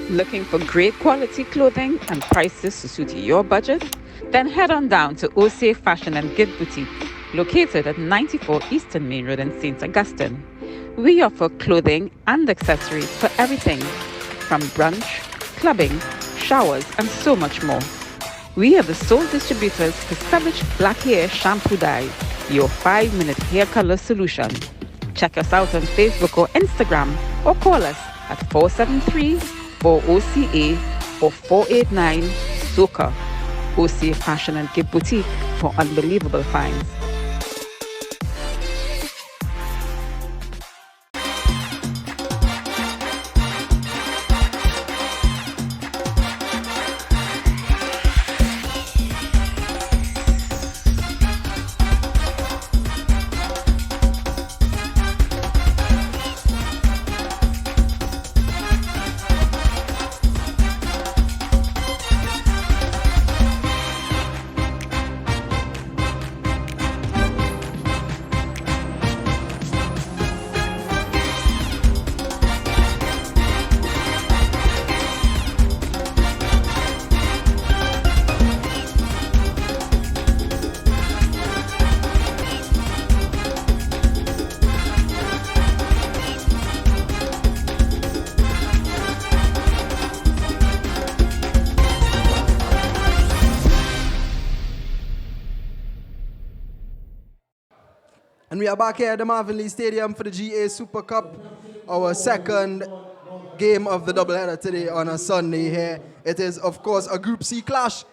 Looking for great quality clothing and prices to suit your budget? Then head on down to OCA Fashion and Gift Boutique, located at 94 Eastern Main Road in St. Augustine. We offer clothing and accessories for everything from brunch, clubbing, showers, and so much more. We are the sole distributors for Savage Black Hair Shampoo Dye, your 5-minute hair color solution. Check us out on Facebook or Instagram or call us at 473-4OCA or 489-SOCA. OCA Fashion and Gift Boutique for unbelievable finds. And we are back here at the Maloney Stadium for the GA Super Cup, our second game of the doubleheader today on a Sunday here. It is, of course, a Group C clash.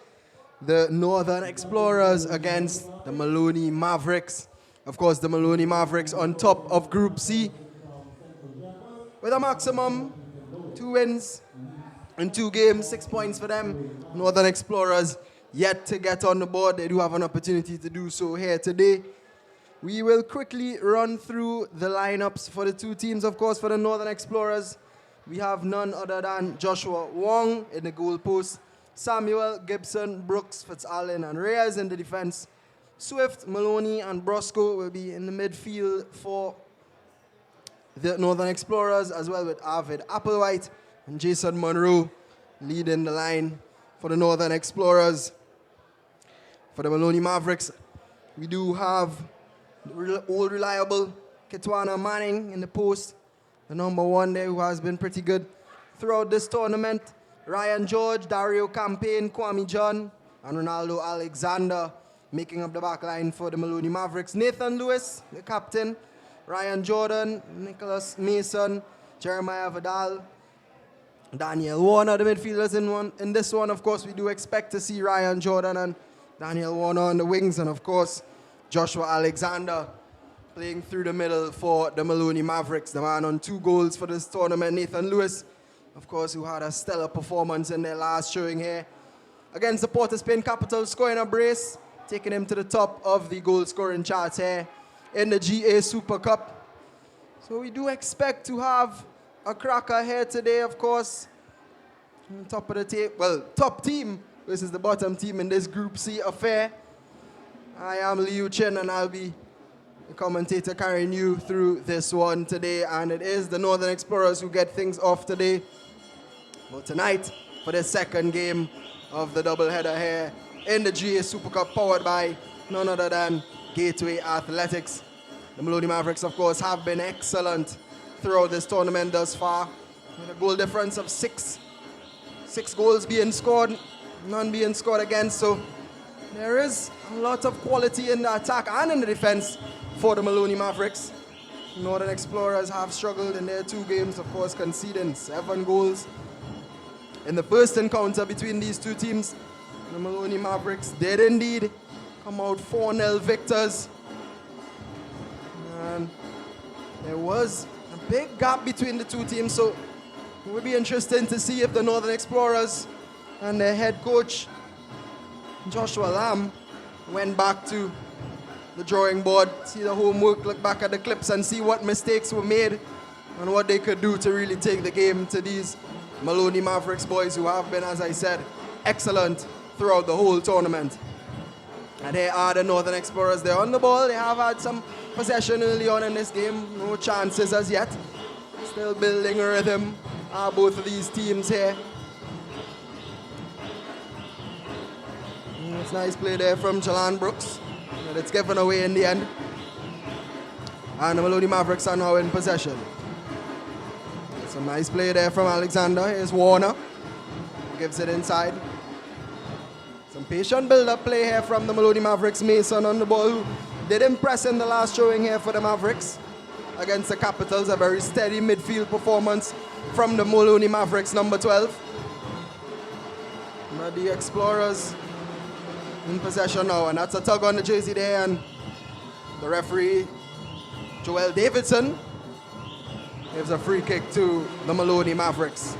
The Northern Explorers against the Maloney Mavericks. Of course, the Maloney Mavericks on top of Group C with a maximum 2 wins in 2 games, 6 points for them. Northern Explorers yet to get on the board. They do have an opportunity to do so here today. We will quickly run through the lineups for the 2 teams. Of course, for the Northern Explorers, we have none other than Joshua Wong in the goal post, Samuel, Gibson, Brooks, Fitzallen, and Reyes in the defense. Swift, Maloney, and Brosco will be in the midfield for the Northern Explorers, as well with Arvid Applewhite and Jason Monroe leading the line for the Northern Explorers. For the Maloney Mavericks, we do have old reliable Ketwana Manning in the post, the number 1 there who has been pretty good throughout this tournament. Ryan George, Dario Campaign, Kwame John, and Ronaldo Alexander making up the back line for the Maloney Mavericks. Nathan Lewis, the captain, Ryan Jordan, Nicholas Mason, Jeremiah Vidal, Daniel Warner, the midfielders in this one. Of course, we do expect to see Ryan Jordan and Daniel Warner on the wings, and of course, Joshua Alexander playing through the middle for the Maloney Mavericks. The man on 2 goals for this tournament, Nathan Lewis, of course, who had a stellar performance in their last showing here against the Port of Spain Capital, scoring a brace, taking him to the top of the goal-scoring charts here in the GA Super Cup. So we do expect to have a cracker here today, of course. On top of the table, well, top team versus the bottom team in this Group C affair. I am Liu Chin, and I'll be the commentator carrying you through this one today. And it is the Northern Explorers who get things off today. Well, tonight, for the second game of the doubleheader here in the GA Super Cup, powered by none other than Gateway Athletics. The Maloney Mavericks, of course, have been excellent throughout this tournament thus far, with a goal difference of 6. 6 goals being scored, none being scored against. So there is a lot of quality in the attack and in the defense for the Maloney Mavericks. Northern Explorers have struggled in their 2 games, of course, conceding 7 goals. In the first encounter between these 2 teams, the Maloney Mavericks did indeed come out 4-0 victors. And there was a big gap between the 2 teams, so it would be interesting to see if the Northern Explorers and their head coach, Joshua Lamb, went back to the drawing board, see the homework, look back at the clips and see what mistakes were made and what they could do to really take the game to these Maloney Mavericks boys who have been, as I said, excellent throughout the whole tournament. And they are the Northern Explorers. They're on the ball. They have had some possession early on in this game. No chances as yet. Still building a rhythm are both of these teams here. It's nice play there from Jalan Brooks, but it's given away in the end. And the Maloney Mavericks are now in possession. Some nice play there from Alexander. Here's Warner. Gives it inside. Some patient build-up play here from the Maloney Mavericks. Mason on the ball, who did impress in the last showing here for the Mavericks against the Capitals. A very steady midfield performance from the Maloney Mavericks, number 12. But the Explorers in possession now, and that's a tug on the jersey there, and the referee, Joel Davidson, gives a free kick to the Maloney Mavericks.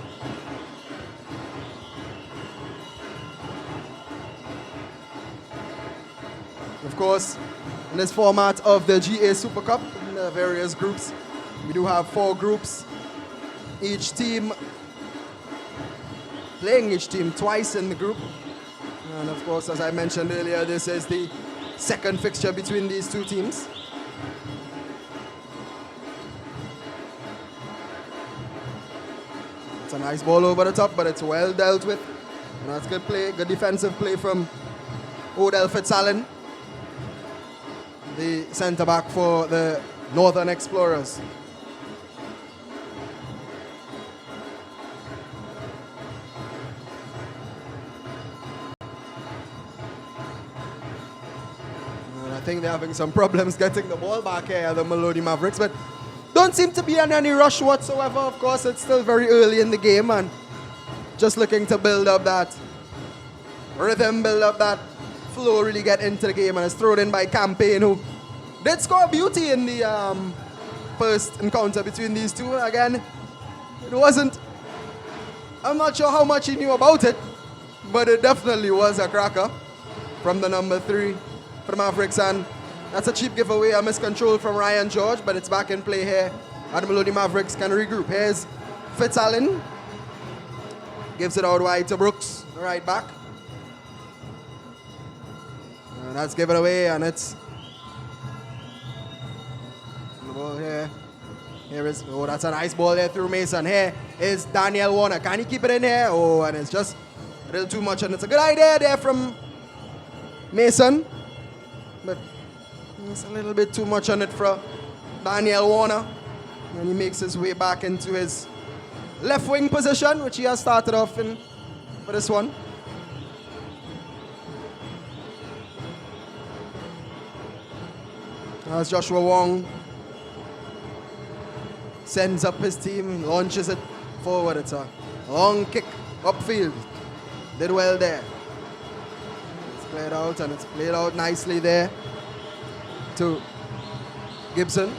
Of course, in this format of the GA Super Cup, in the various groups, we do have 4 groups. Each team playing each team twice in the group. And of course, as I mentioned earlier, this is the second fixture between these two teams. It's a nice ball over the top, but it's well dealt with. And that's good play, good defensive play from Odell Fitzallen, the centre back for the Northern Explorers. I think they're having some problems getting the ball back here, the Maloney Mavericks, but don't seem to be in any rush whatsoever. Of course, it's still very early in the game and just looking to build up that rhythm, build up that flow, really get into the game. And it's thrown in by Campaign, who did score beauty in the first encounter between these two. Again, it wasn't, I'm not sure how much he knew about it, but it definitely was a cracker from the number 3 for the Mavericks, and that's a cheap giveaway, a miscontrol from Ryan George, but it's back in play here, and the Maloney Mavericks can regroup. Here's Fitzallen, gives it out wide to Brooks, the right back, and that's given away, and it's the ball here. Here is, oh, that's a nice ball there through Mason. Here is Daniel Warner. Can he keep it in here? Oh, and it's just a little too much, and it's a good idea there from Mason, but it's a little bit too much on it for Daniel Warner. And he makes his way back into his left wing position, which he has started off in for this one. As Joshua Wong sends up his team, launches it forward. It's a long kick upfield. Did well there. Played out, and it's played out nicely there to Gibson.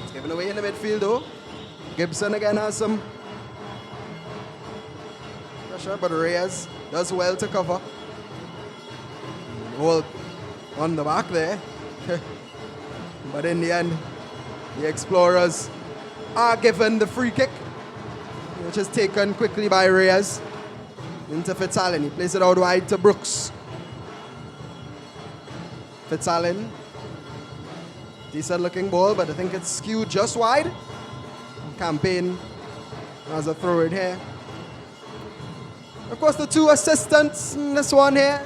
It's given away in the midfield though. Gibson again has some pressure, but Reyes does well to cover. Hold on the back there. But in the end, the Explorers are given the free kick, which is taken quickly by Reyes. Into Fitzallen. He plays it out wide to Brooks. Fitzallen. Decent looking ball, but I think it's skewed just wide. Campaign has a throw in here. Of course, the 2 assistants in this one here,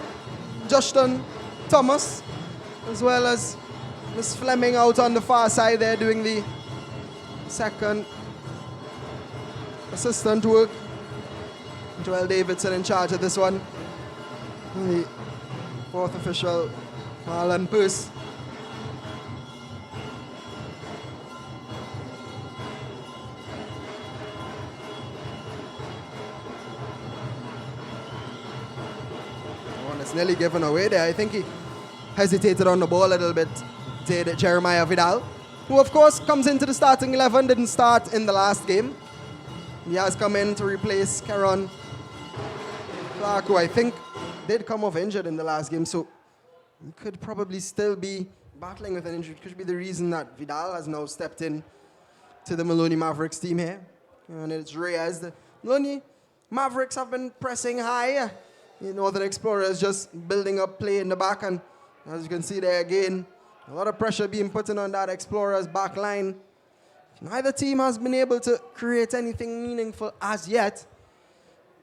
Justin Thomas, as well as Miss Fleming out on the far side there doing the second assistant work. Joel Davidson in charge of this one. The 4th official, Marlon Purse. One is nearly given away there. I think he hesitated on the ball a little bit. Did Jeremiah Vidal, who of course comes into the starting 11, didn't start in the last game. He has come in to replace Caron Clark, who I think did come off injured in the last game, so he could probably still be battling with an injury. It could be the reason that Vidal has now stepped in to the Maloney Mavericks team here. And it's Reyes. The Maloney Mavericks have been pressing high. The Northern Explorers just building up play in the back, and as you can see there again, a lot of pressure being put in on that Explorers back line. Neither team has been able to create anything meaningful as yet.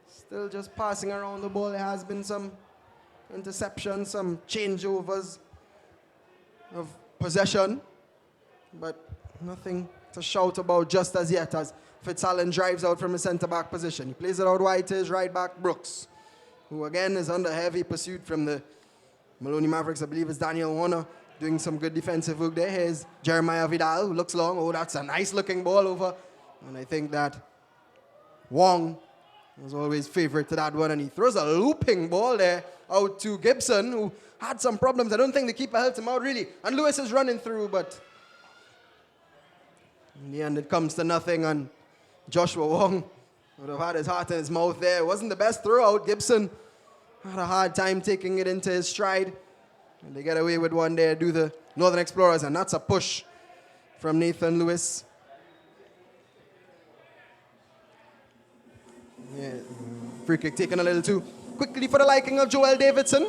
Still just passing around the ball. There has been some interceptions, some changeovers of possession, but nothing to shout about just as yet as Fitzallen drives out from the centre-back position. He plays it out wide to his right-back, Brooks, who again is under heavy pursuit from the Maloney Mavericks. I believe it's Daniel Warner doing some good defensive work there. Here's Jeremiah Vidal, who looks long. Oh, that's a nice-looking ball over. And I think that Wong was always favorite to that one, and he throws a looping ball there out to Gibson, who had some problems. I don't think the keeper helped him out, really. And Lewis is running through, but in the end, it comes to nothing, and Joshua Wong would have had his heart in his mouth there. It wasn't the best throw out. Gibson had a hard time taking it into his stride. And they get away with one there, do the Northern Explorers, and that's a push from Nathan Lewis. Yeah, free kick taken a little too quickly for the liking of Joel Davidson.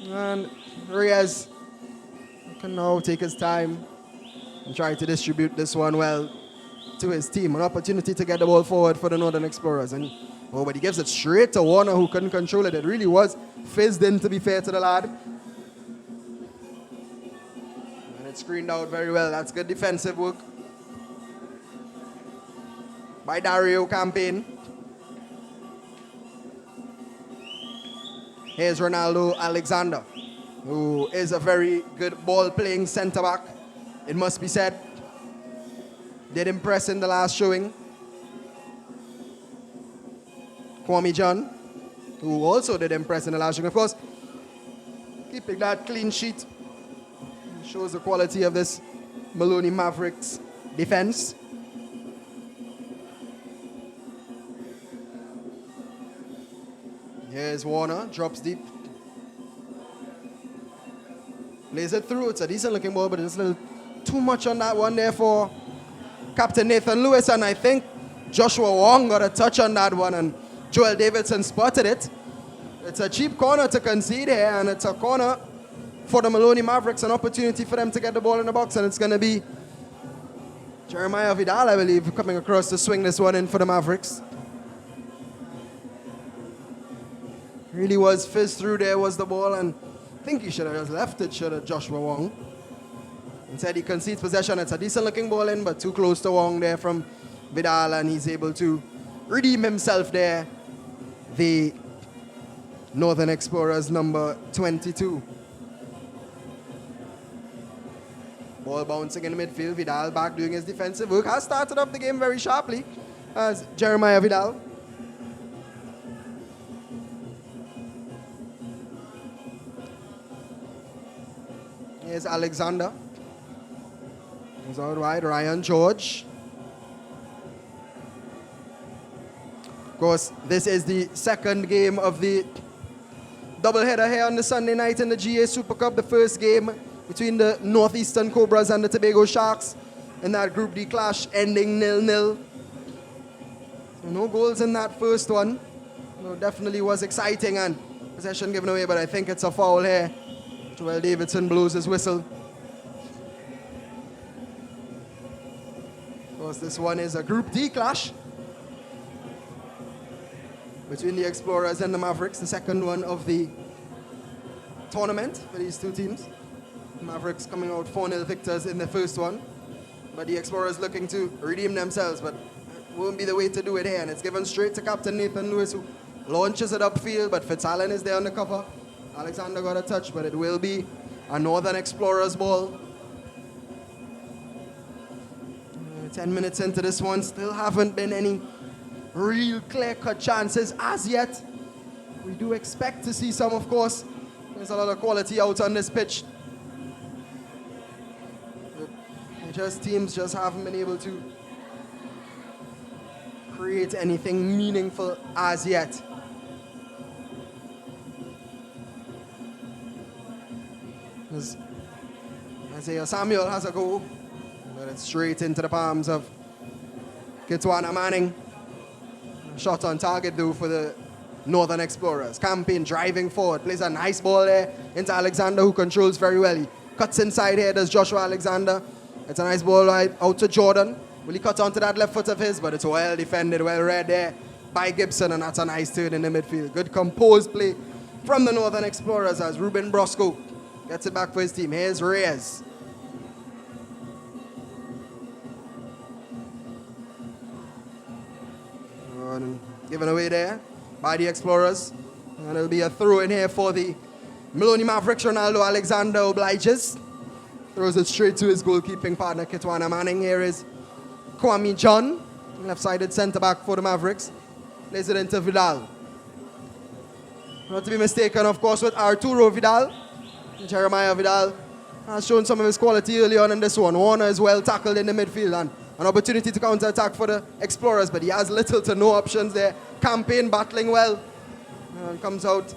And Reyes can now take his time and try to distribute this one well to his team. An opportunity to get the ball forward for the Northern Explorers. And but he gives it straight to Warner, who couldn't control it. It really was fizzed in, to be fair to the lad. And it's screened out very well. That's good defensive work by Dario Campaign. Here's Ronaldo Alexander, who is a very good ball-playing centre-back, it must be said. Did impress in the last showing. Kwame John, who also did impress in the last showing. Of course, keeping that clean sheet shows the quality of this Maloney Mavericks defense. Here's Warner, drops deep. Plays it through. It's a decent looking ball, but it's a little too much on that one there for Captain Nathan Lewis. And I think Joshua Wong got a touch on that one, and Joel Davidson spotted it. It's a cheap corner to concede here, and it's a corner for the Maloney Mavericks, an opportunity for them to get the ball in the box, and it's going to be Jeremiah Vidal, I believe, coming across to swing this one in for the Mavericks. Really was fizzed through there was the ball, and I think he should have just left it, should have Joshua Wong. Instead he concedes possession. It's a decent looking ball in, but too close to Wong there from Vidal, and he's able to redeem himself there. The Northern Explorers number 22. Ball bouncing in the midfield. Vidal back doing his defensive work. Has started off the game very sharply as Jeremiah Vidal. Here's Alexander. He's out wide. Ryan George. Of course, this is the second game of the doubleheader here on the Sunday night in the GA Super Cup. The first game between the Northeastern Cobras and the Tobago Sharks in that Group D clash, ending 0-0. So no goals in that first one. No, definitely was exciting, and possession given away, but I think it's a foul here. Joel Davidson blows his whistle. Of course, this one is a Group D clash between the Explorers and the Mavericks, the second one of the tournament for these two teams. The Mavericks coming out 4-0 victors in the first one, but the Explorers looking to redeem themselves, but it won't be the way to do it here, and it's given straight to Captain Nathan Lewis, who launches it upfield, but Fitzallen is there on the cover. Alexander got a touch, but it will be a Northern Explorers ball. 10 minutes into this one, still haven't been any real clear-cut chances as yet. We do expect to see some, of course. There's a lot of quality out on this pitch. Teams just haven't been able to create anything meaningful as yet. Isaiah Samuel has a go, but it's straight into the palms of Kitwana Manning. Shot on target though for the Northern Explorers. Campaign driving forward, plays a nice ball there into Alexander, who controls very well. He cuts inside here, does Joshua Alexander. It's a nice ball right out to Jordan. Will he cut onto that left foot of his? But it's well defended, well read there by Gibson, and that's a nice turn in the midfield. Good composed play from the Northern Explorers as Ruben Brosco gets it back for his team. Here's Reyes. Given away there by the Explorers. And it'll be a throw in here for the Maloney Mavericks. Ronaldo Alexander obliges. Throws it straight to his goalkeeping partner, Kitwana Manning. Here is Kwame John, left-sided centre-back for the Mavericks. Plays it into Vidal. Not to be mistaken, of course, with Arturo Vidal. Jeremiah Vidal has shown some of his quality early on in this one. Warner is well tackled in the midfield and an opportunity to counter-attack for the Explorers, but he has little to no options there. Campaign battling well and comes out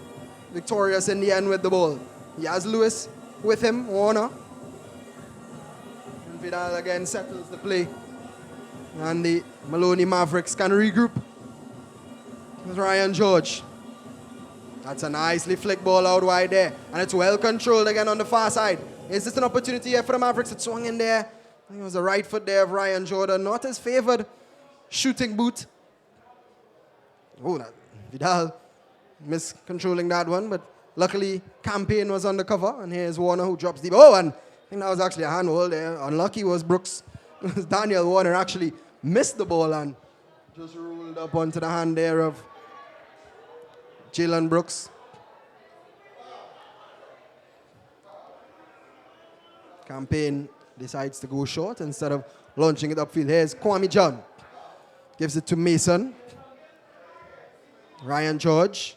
victorious in the end with the ball. He has Lewis with him, Warner. And Vidal again settles the play. And the Maloney Mavericks can regroup with Ryan George. That's a nicely flicked ball out wide there. And it's well controlled again on the far side. Is this an opportunity here for the Mavericks? It swung in there. I think it was the right foot there of Ryan Jordan. Not his favored shooting boot. Oh, Vidal miscontrolling that one. But luckily, Campaign was undercover. And here's Warner who drops deep. Oh, and I think that was actually a handball there. Unlucky was Brooks. Daniel Warner actually missed the ball and just rolled up onto the hand there of Jalen Brooks. Campaign decides to go short instead of launching it upfield. Here's Kwame John. Gives it to Mason. Ryan George.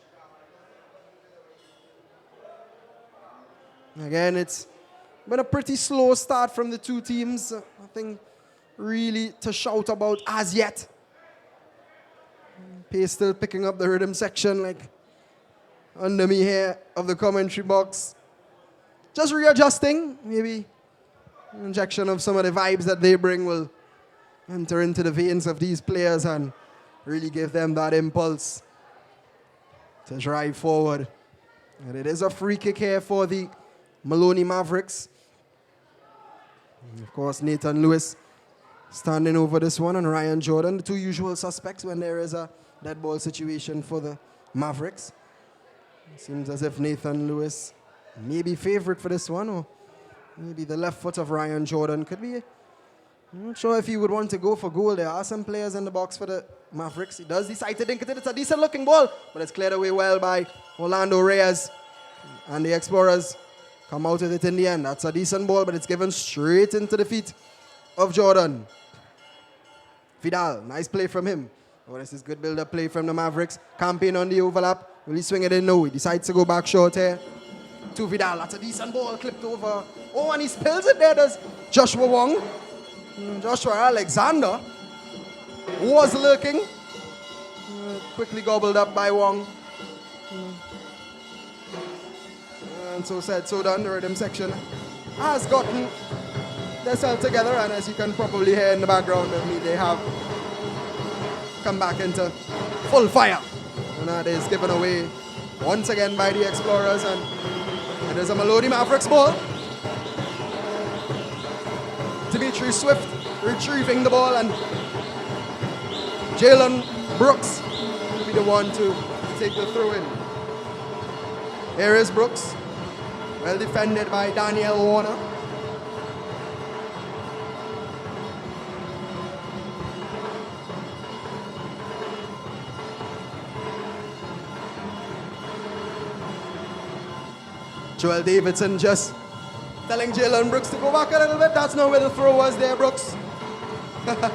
Again, it's been a pretty slow start from the two teams. Nothing really to shout about as yet. Pace still picking up the rhythm section like under me here of the commentary box. Just readjusting. Maybe an injection of some of the vibes that they bring will enter into the veins of these players and really give them that impulse to drive forward. And it is a free kick here for the Maloney Mavericks. And of course, Nathan Lewis standing over this one, and Ryan Jordan, the two usual suspects when there is a dead ball situation for the Mavericks. It seems as if Nathan Lewis may be favorite for this one, or maybe the left foot of Ryan Jordan could be. I'm not sure if he would want to go for goal. There are some players in the box for the Mavericks. He does decide to dink it in. It's a decent looking ball, but it's cleared away well by Orlando Reyes. And the Explorers come out with it in the end. That's a decent ball, but it's given straight into the feet of Jordan. Vidal, nice play from him. Oh, this is good build-up play from the Mavericks. Campaign on the overlap. Will he swing it in? No, he decides to go back short here to Vidal. That's a decent ball clipped over. Oh, and he spills it there. There's Joshua Wong. Joshua Alexander was lurking. Quickly gobbled up by Wong. And so said, so done. The rhythm section has gotten themselves together, and as you can probably hear in the background of me, they have come back into full fire. And that is given away once again by the Explorers, and it is a Maloney Mavericks ball. Dimitri Swift retrieving the ball, and Jalen Brooks will be the one to take the throw in. Here is Brooks, well defended by Daniel Warner. Joel Davidson just telling Jalen Brooks to go back a little bit. That's not where the throw was there, Brooks. I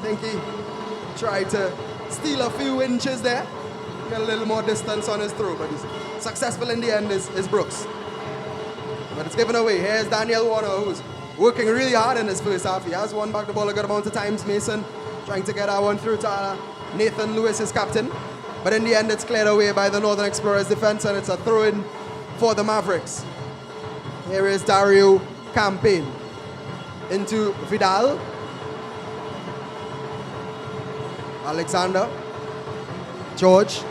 think he tried to steal a few inches there. Get a little more distance on his throw, but he's successful in the end is Brooks. But it's given away. Here's Daniel Warner, who's working really hard in his first half. He has won back the ball a good amount of times. Mason trying to get that one through to Nathan Lewis, his captain. But in the end, it's cleared away by the Northern Explorers defense, and it's a throw-in for the Mavericks. Here is Dario Campaign into Vidal. Alexander. George.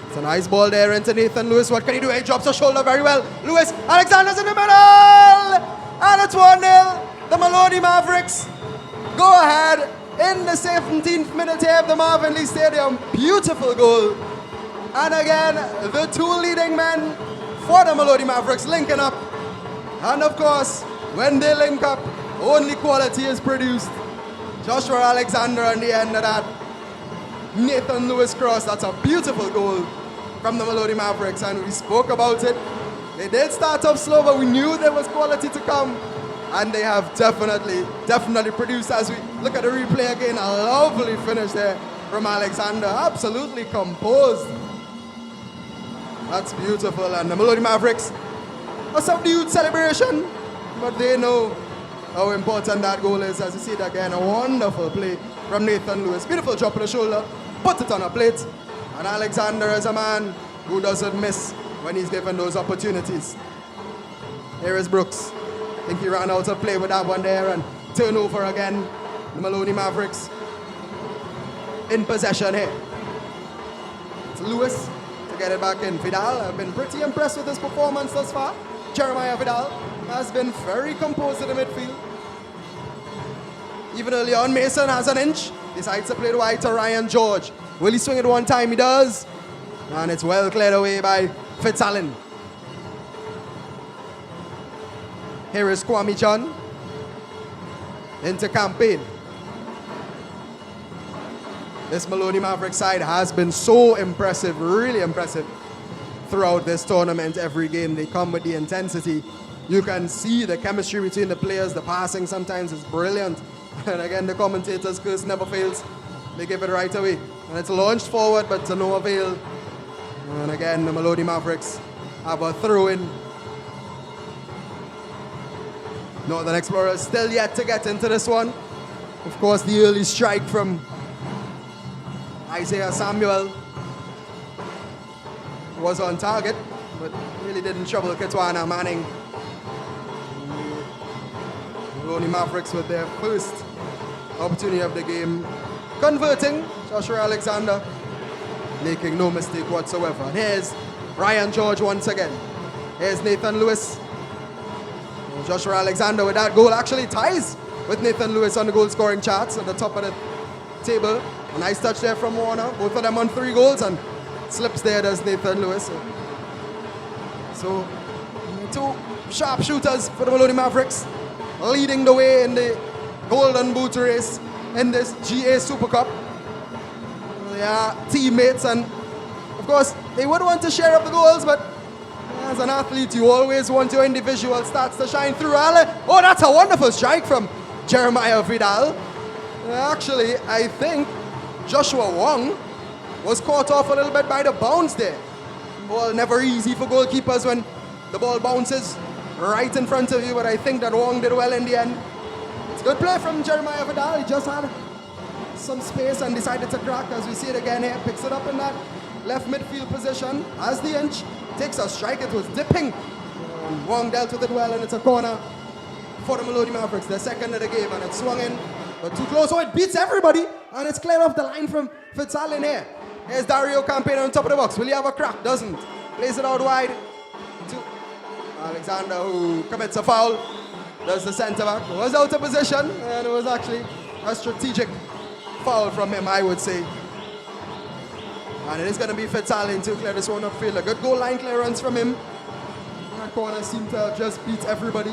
It's a nice ball there into Nathan Lewis. What can he do? He drops a shoulder very well. Lewis, Alexander's in the middle! And it's 1-0. The Maloney Mavericks go ahead in the 17th minute here of the Marvin Lee Stadium. Beautiful goal. And again, the two leading men for the Maloney Mavericks linking up. And of course, when they link up, only quality is produced. Joshua Alexander on the end of that. Nathan Lewis cross. That's a beautiful goal from the Maloney Mavericks, and we spoke about it. They did start off slow, but we knew there was quality to come. And they have definitely produced. As we look at the replay again, a lovely finish there from Alexander. Absolutely composed. That's beautiful. And the Maloney Mavericks, a subdued celebration, but they know how important that goal is. As you see it again, a wonderful play from Nathan Lewis. Beautiful drop of the shoulder, put it on a plate. And Alexander is a man who doesn't miss when he's given those opportunities. Here is Brooks. I think he ran out of play with that one there, and turnover again. The Maloney Mavericks in possession here. It's Lewis to get it back in. Vidal, I've been pretty impressed with his performance thus far. Jeremiah Vidal has been very composed in the midfield. Even early on, Mason has an inch. Decides to play it wide to Ryan George. Will he swing it one time? He does. And it's well cleared away by Fitzallen. Here is Kwame John into Campaign. This Maloney Maverick side has been so impressive, really impressive throughout this tournament. Every game they come with the intensity. You can see the chemistry between the players. The passing sometimes is brilliant. And again, the commentators' curse never fails. They give it right away. And it's launched forward, but to no avail. And again, the Maloney Mavericks have a throw-in. Northern Explorers still yet to get into this one. Of course, the early strike from Isaiah Samuel was on target, but really didn't trouble Ketwana Manning. Maloney Mavericks with their first opportunity of the game, converting. Joshua Alexander making no mistake whatsoever. And here's Ryan George once again. Here's Nathan Lewis. Joshua Alexander with that goal actually ties with Nathan Lewis on the goal scoring charts at the top of the table. A nice touch there from Warner. Both of them on 3 goals, and slips there does Nathan Lewis. So 2 sharp shooters for the Maloney Mavericks, leading the way in the Golden Boot race in this GA Super Cup. They are teammates, and of course they would want to share up the goals, but as an athlete you always want your individual stats to shine through. Oh, that's a wonderful strike from Jeremiah Vidal. Actually, I think Joshua Wong was caught off a little bit by the bounce there. Ball never easy for goalkeepers when the ball bounces right in front of you, but I think that Wong did well in the end. It's good play from Jeremiah Vidal. He just had some space and decided to crack. As we see it again here, picks it up in that left midfield position, has the inch, takes a strike. It was dipping. And Wong dealt with it well, and it's a corner for the Maloney Mavericks. Their second of the game, and it's swung in, but too close. Oh, it beats everybody, and it's cleared off the line from Fitzallen here. Here's Dario Campaign on top of the box. Will he have a crack? Doesn't. Plays it out wide to Alexander, who commits a foul. Does the centre back. Was out of position, and it was actually a strategic foul from him, I would say. And it is going to be Fitzallen to clear this one upfield. A good goal line clearance from him. That corner seemed to have just beat everybody.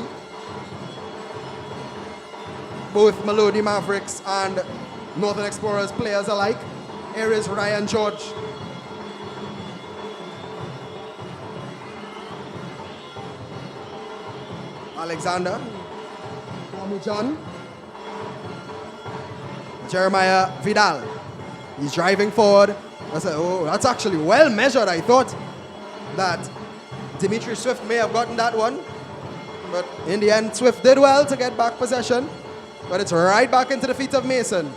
Both Maloney Mavericks and Northern Explorers players alike. Here is Ryan George. Alexander. Kwame John. Jeremiah Vidal. He's driving forward. That's actually well measured. I thought that Dimitri Swift may have gotten that one, but in the end Swift did well to get back possession, but it's right back into the feet of Mason.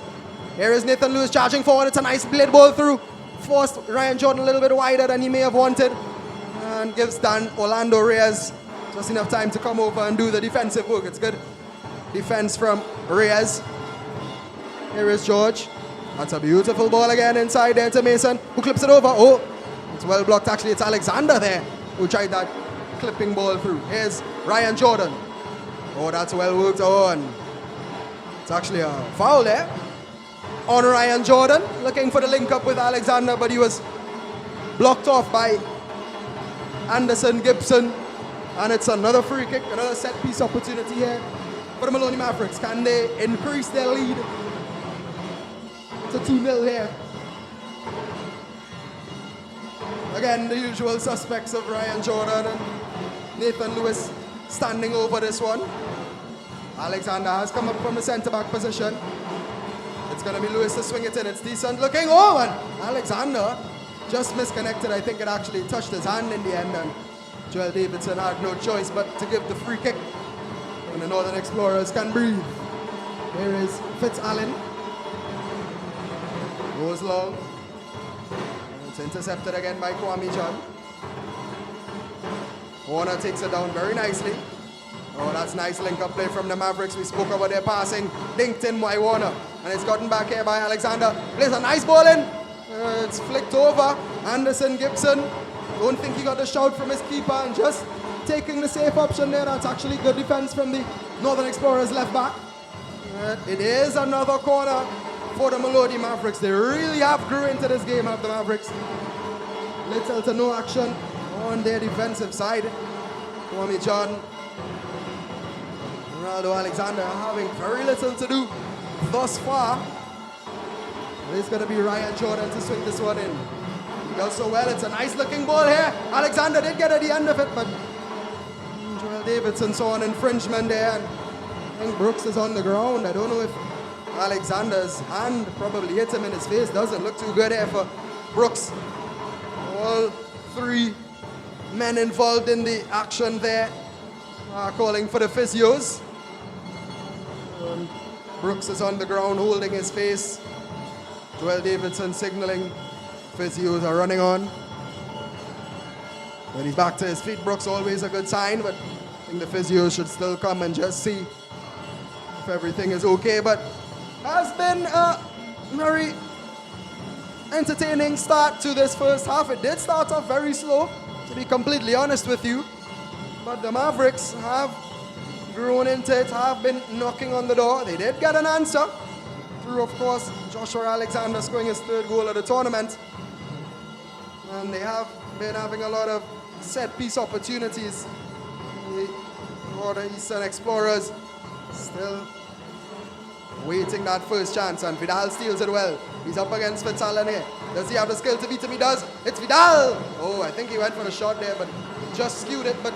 Here is Nathan Lewis charging forward. It's a nice blade ball through. Forced Ryan Jordan a little bit wider than he may have wanted, and gives Dan Orlando Reyes just enough time to come over and do the defensive work. It's good defense from Reyes. Here is George. That's a beautiful ball again inside there to Mason, who clips it over. Oh, it's well blocked actually. It's Alexander there who tried that clipping ball through. Here's Ryan Jordan. Oh, that's well worked on. It's actually a foul there on Ryan Jordan, looking for the link up with Alexander, but he was blocked off by Anderson Gibson. And it's another free kick, another set piece opportunity here for the Maloney Mavericks. Can they increase their lead to 2-0 here? Again, the usual suspects of Ryan Jordan and Nathan Lewis standing over this one. Alexander has come up from the centre-back position. It's going to be Lewis to swing it in. It's decent looking. Oh, and Alexander just misconnected. I think it actually touched his hand in the end, and Joel Davidson had no choice but to give the free kick. And the Northern Explorers can breathe. Here is Fitz-Allen. Goes long. It's intercepted again by Kwame John. Warner takes it down very nicely. Oh, that's nice link-up play from the Mavericks. We spoke about their passing. Dinked in by Warner. And it's gotten back here by Alexander. Plays a nice ball in. It's flicked over. Anderson Gibson. Don't think he got the shout from his keeper, and just taking the safe option there. That's actually good defense from the Northern Explorers left back. It is another corner for the Maloney Mavericks. They really have grew into this game, have the Mavericks. Little to no action on their defensive side. Kwame John, Ronaldo Alexander having very little to do thus far. It's going to be Ryan Jordan to swing this one in. He does so well. It's a nice looking ball here. Alexander did get at the end of it, but Joel Davidson saw an infringement there, and I think Brooks is on the ground. I don't know if Alexander's hand probably hit him in his face. Doesn't look too good here for Brooks. All three men involved in the action there are calling for the physios. Brooks is on the ground holding his face. Joel Davidson signaling physios are running on. When he's back to his feet, Brooks always a good sign, but I think the physios should still come and just see if everything is okay. But has been a very entertaining start to this first half. It did start off very slow, to be completely honest with you, but the Mavericks have grown into it, have been knocking on the door. They did get an answer through, of course, Joshua Alexander scoring his third goal of the tournament, and they have been having a lot of set piece opportunities for the Eastern Explorers. Still waiting that first chance, and Vidal steals it well. He's up against Fitz-Allen here. Does he have the skill to beat him? He does. It's Vidal. Oh, I think he went for the shot there, but just skewed it. But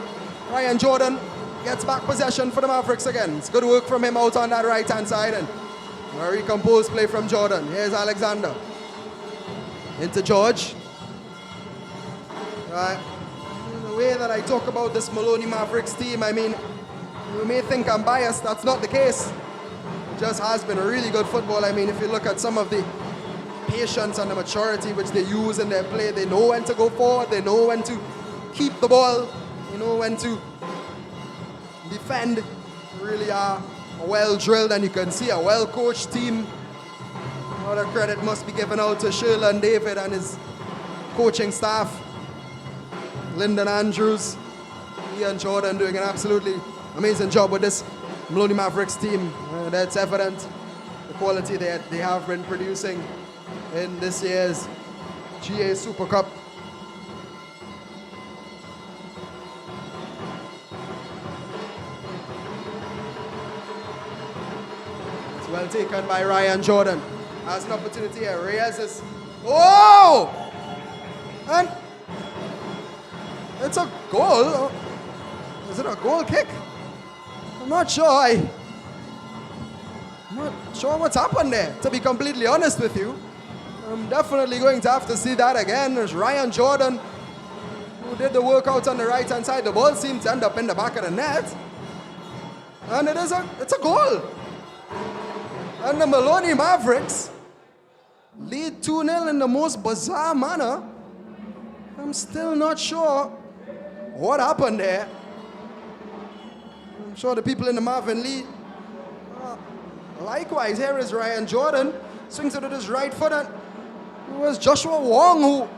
Ryan Jordan gets back possession for the Mavericks again. It's good work from him out on that right-hand side, and very composed play from Jordan. Here's Alexander. Into George. The way that I talk about this Maloney Mavericks team, I mean, you may think I'm biased. That's not the case. It just has been a really good football. I mean, if you look at some of the patience and the maturity which they use in their play, they know when to go forward, they know when to keep the ball, they know when to defend. They really are well drilled, and you can see a well coached team. A lot of credit must be given out to Sherland David and his coaching staff. Lyndon Andrews, Ian Jordan doing an absolutely amazing job with this Maloney Mavericks team. That's evident, the quality that they have been producing in this year's GA Super Cup. It's well taken by Ryan Jordan. Has an opportunity here. Reyes is... Oh! And it's a goal. Is it a goal kick? I'm not sure. I'm not sure what's happened there, to be completely honest with you. I'm definitely going to have to see that again. There's Ryan Jordan, who did the workout on the right-hand side. The ball seemed to end up in the back of the net. And it's a goal. And the Maloney Mavericks lead 2-0 in the most bizarre manner. I'm still not sure what happened there. I'm sure the people in the Marvin lead. Likewise, here is Ryan Jordan. Swings it with his right foot, and it was Joshua Wong who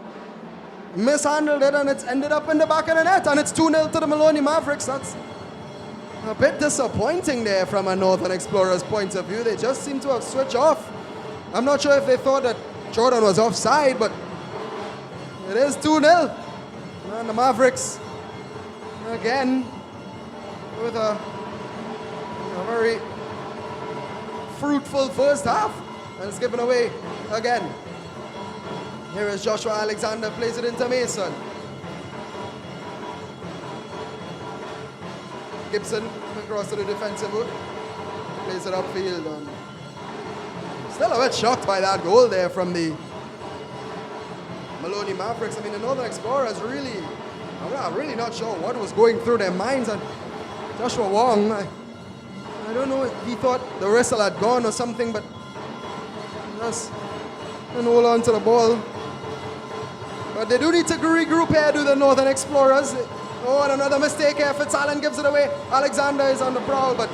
mishandled it, and it's ended up in the back of the net. And it's 2-0 to the Maloney Mavericks. That's A bit disappointing there from a Northern Explorers point of view. They just seem to have switched off. I'm not sure if they thought that Jordan was offside, but it is 2-0. And the Mavericks, again, with a very fruitful first half. And it's given away again. Here is Joshua Alexander, plays it into Mason. Gibson across to the defensive hook, plays it upfield. And still a bit shocked by that goal there from the Maloney Mavericks. I mean, the Northern Explorers really, I'm really not sure what was going through their minds. And Joshua Wong, I don't know if he thought the whistle had gone or something, but just didn't hold on to the ball. But they do need to regroup here, do the Northern Explorers. Oh, and another mistake here. Fitzallen gives it away. Alexander is on the prowl, but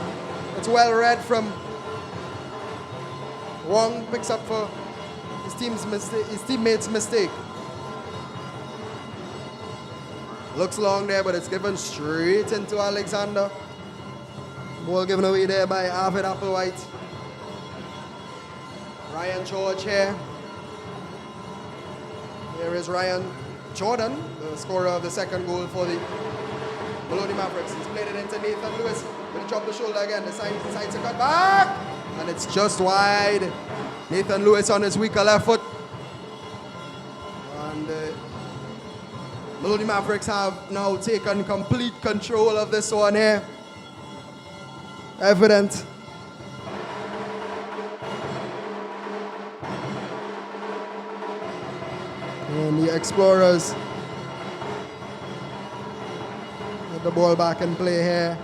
it's well read from Wong. Picks up for his teammate's mistake. Looks long there, but it's given straight into Alexander. Ball given away there by Arvid Applewhite. Ryan George here. Here is Ryan Jordan, the scorer of the second goal for the Maloney Mavericks. He's played it into Nathan Lewis. Will drop the shoulder again. Decides to cut back. And it's just wide. Nathan Lewis on his weaker left foot. And Maloney Mavericks have now taken complete control of this one here. Evident. And the Explorers get the ball back in play here.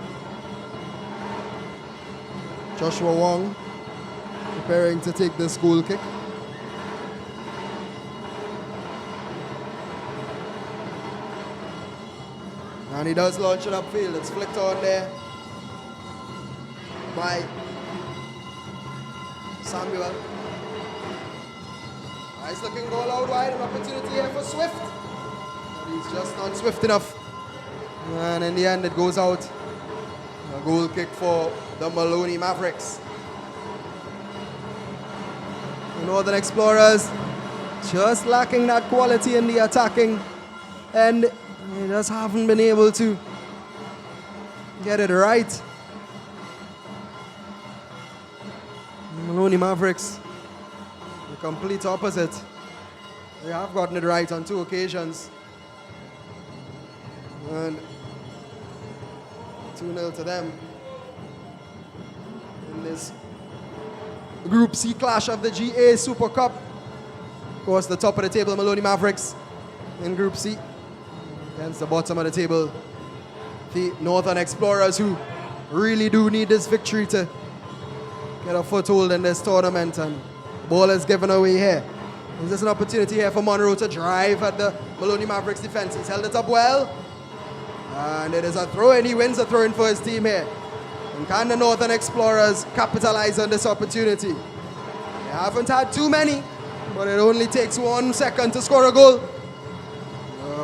Joshua Wong preparing to take this goal kick. And he does launch it upfield. It's flicked on there by Samuel. Nice looking goal out wide, an opportunity here for Swift. But he's just not swift enough. And in the end it goes out. A goal kick for the Maloney Mavericks. The Northern Explorers just lacking that quality in the attacking end. They just haven't been able to get it right. The Maloney Mavericks, the complete opposite. They have gotten it right on 2 occasions. And 2-0 to them in this Group C clash of the GA Super Cup. Of course, the top of the table, Maloney Mavericks in Group C. Against the bottom of the table, the Northern Explorers, who really do need this victory to get a foothold in this tournament. And the ball is given away here. There's an opportunity here for Monroe to drive at the Maloney Mavericks defense. He's held it up well. And it is a throw-in. He wins a throw-in for his team here. And can the Northern Explorers capitalize on this opportunity? They haven't had too many, but it only takes 1 second to score a goal.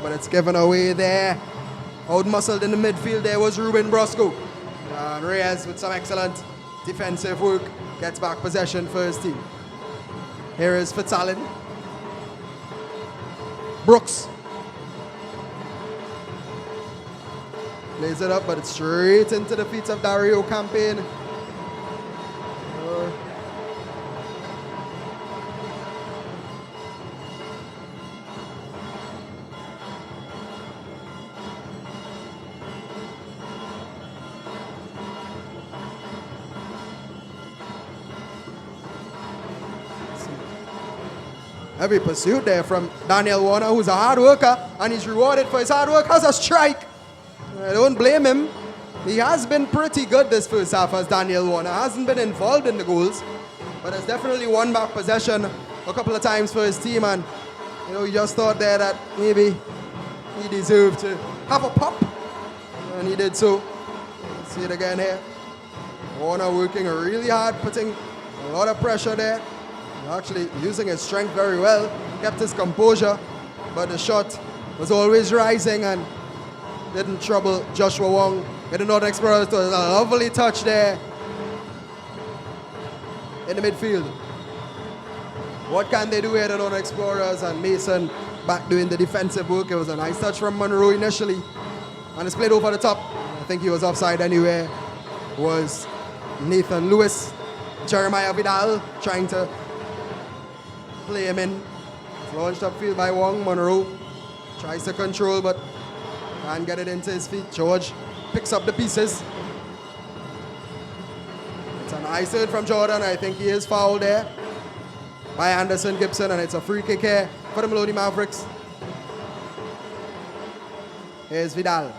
But it's given away there. Out-muscled in the midfield there was Ruben Brosco. And Reyes with some excellent defensive work gets back possession for his team. Here is Fitzallen. Brooks. Plays it up, but it's straight into the feet of Dario Campaign. Heavy pursuit there from Daniel Warner, who's a hard worker, and he's rewarded for his hard work. Has a strike. I don't blame him. He has been pretty good this first half as Daniel Warner. Hasn't been involved in the goals, but has definitely won back possession a couple of times for his team. And he just thought there that maybe he deserved to have a pop, and he did so. Let's see it again here. Warner working really hard, putting a lot of pressure there. Actually using his strength very well, kept his composure, but the shot was always rising and didn't trouble Joshua Wong With the Northern Explorers, a lovely touch there in the midfield. What can they do here, the Northern Explorers? And Mason back doing the defensive work. It was a nice touch from Monroe initially. And it's played over the top. I think he was offside anyway. Was Nathan Lewis. Jeremiah Vidal trying to play him in. It's launched upfield by Wong. Monroe tries to control but can't get it into his feet. George picks up the pieces. It's a nice hit from Jordan. I think he is fouled there by Anderson Gibson, and it's a free kick here for the Maloney Mavericks. Here's Vidal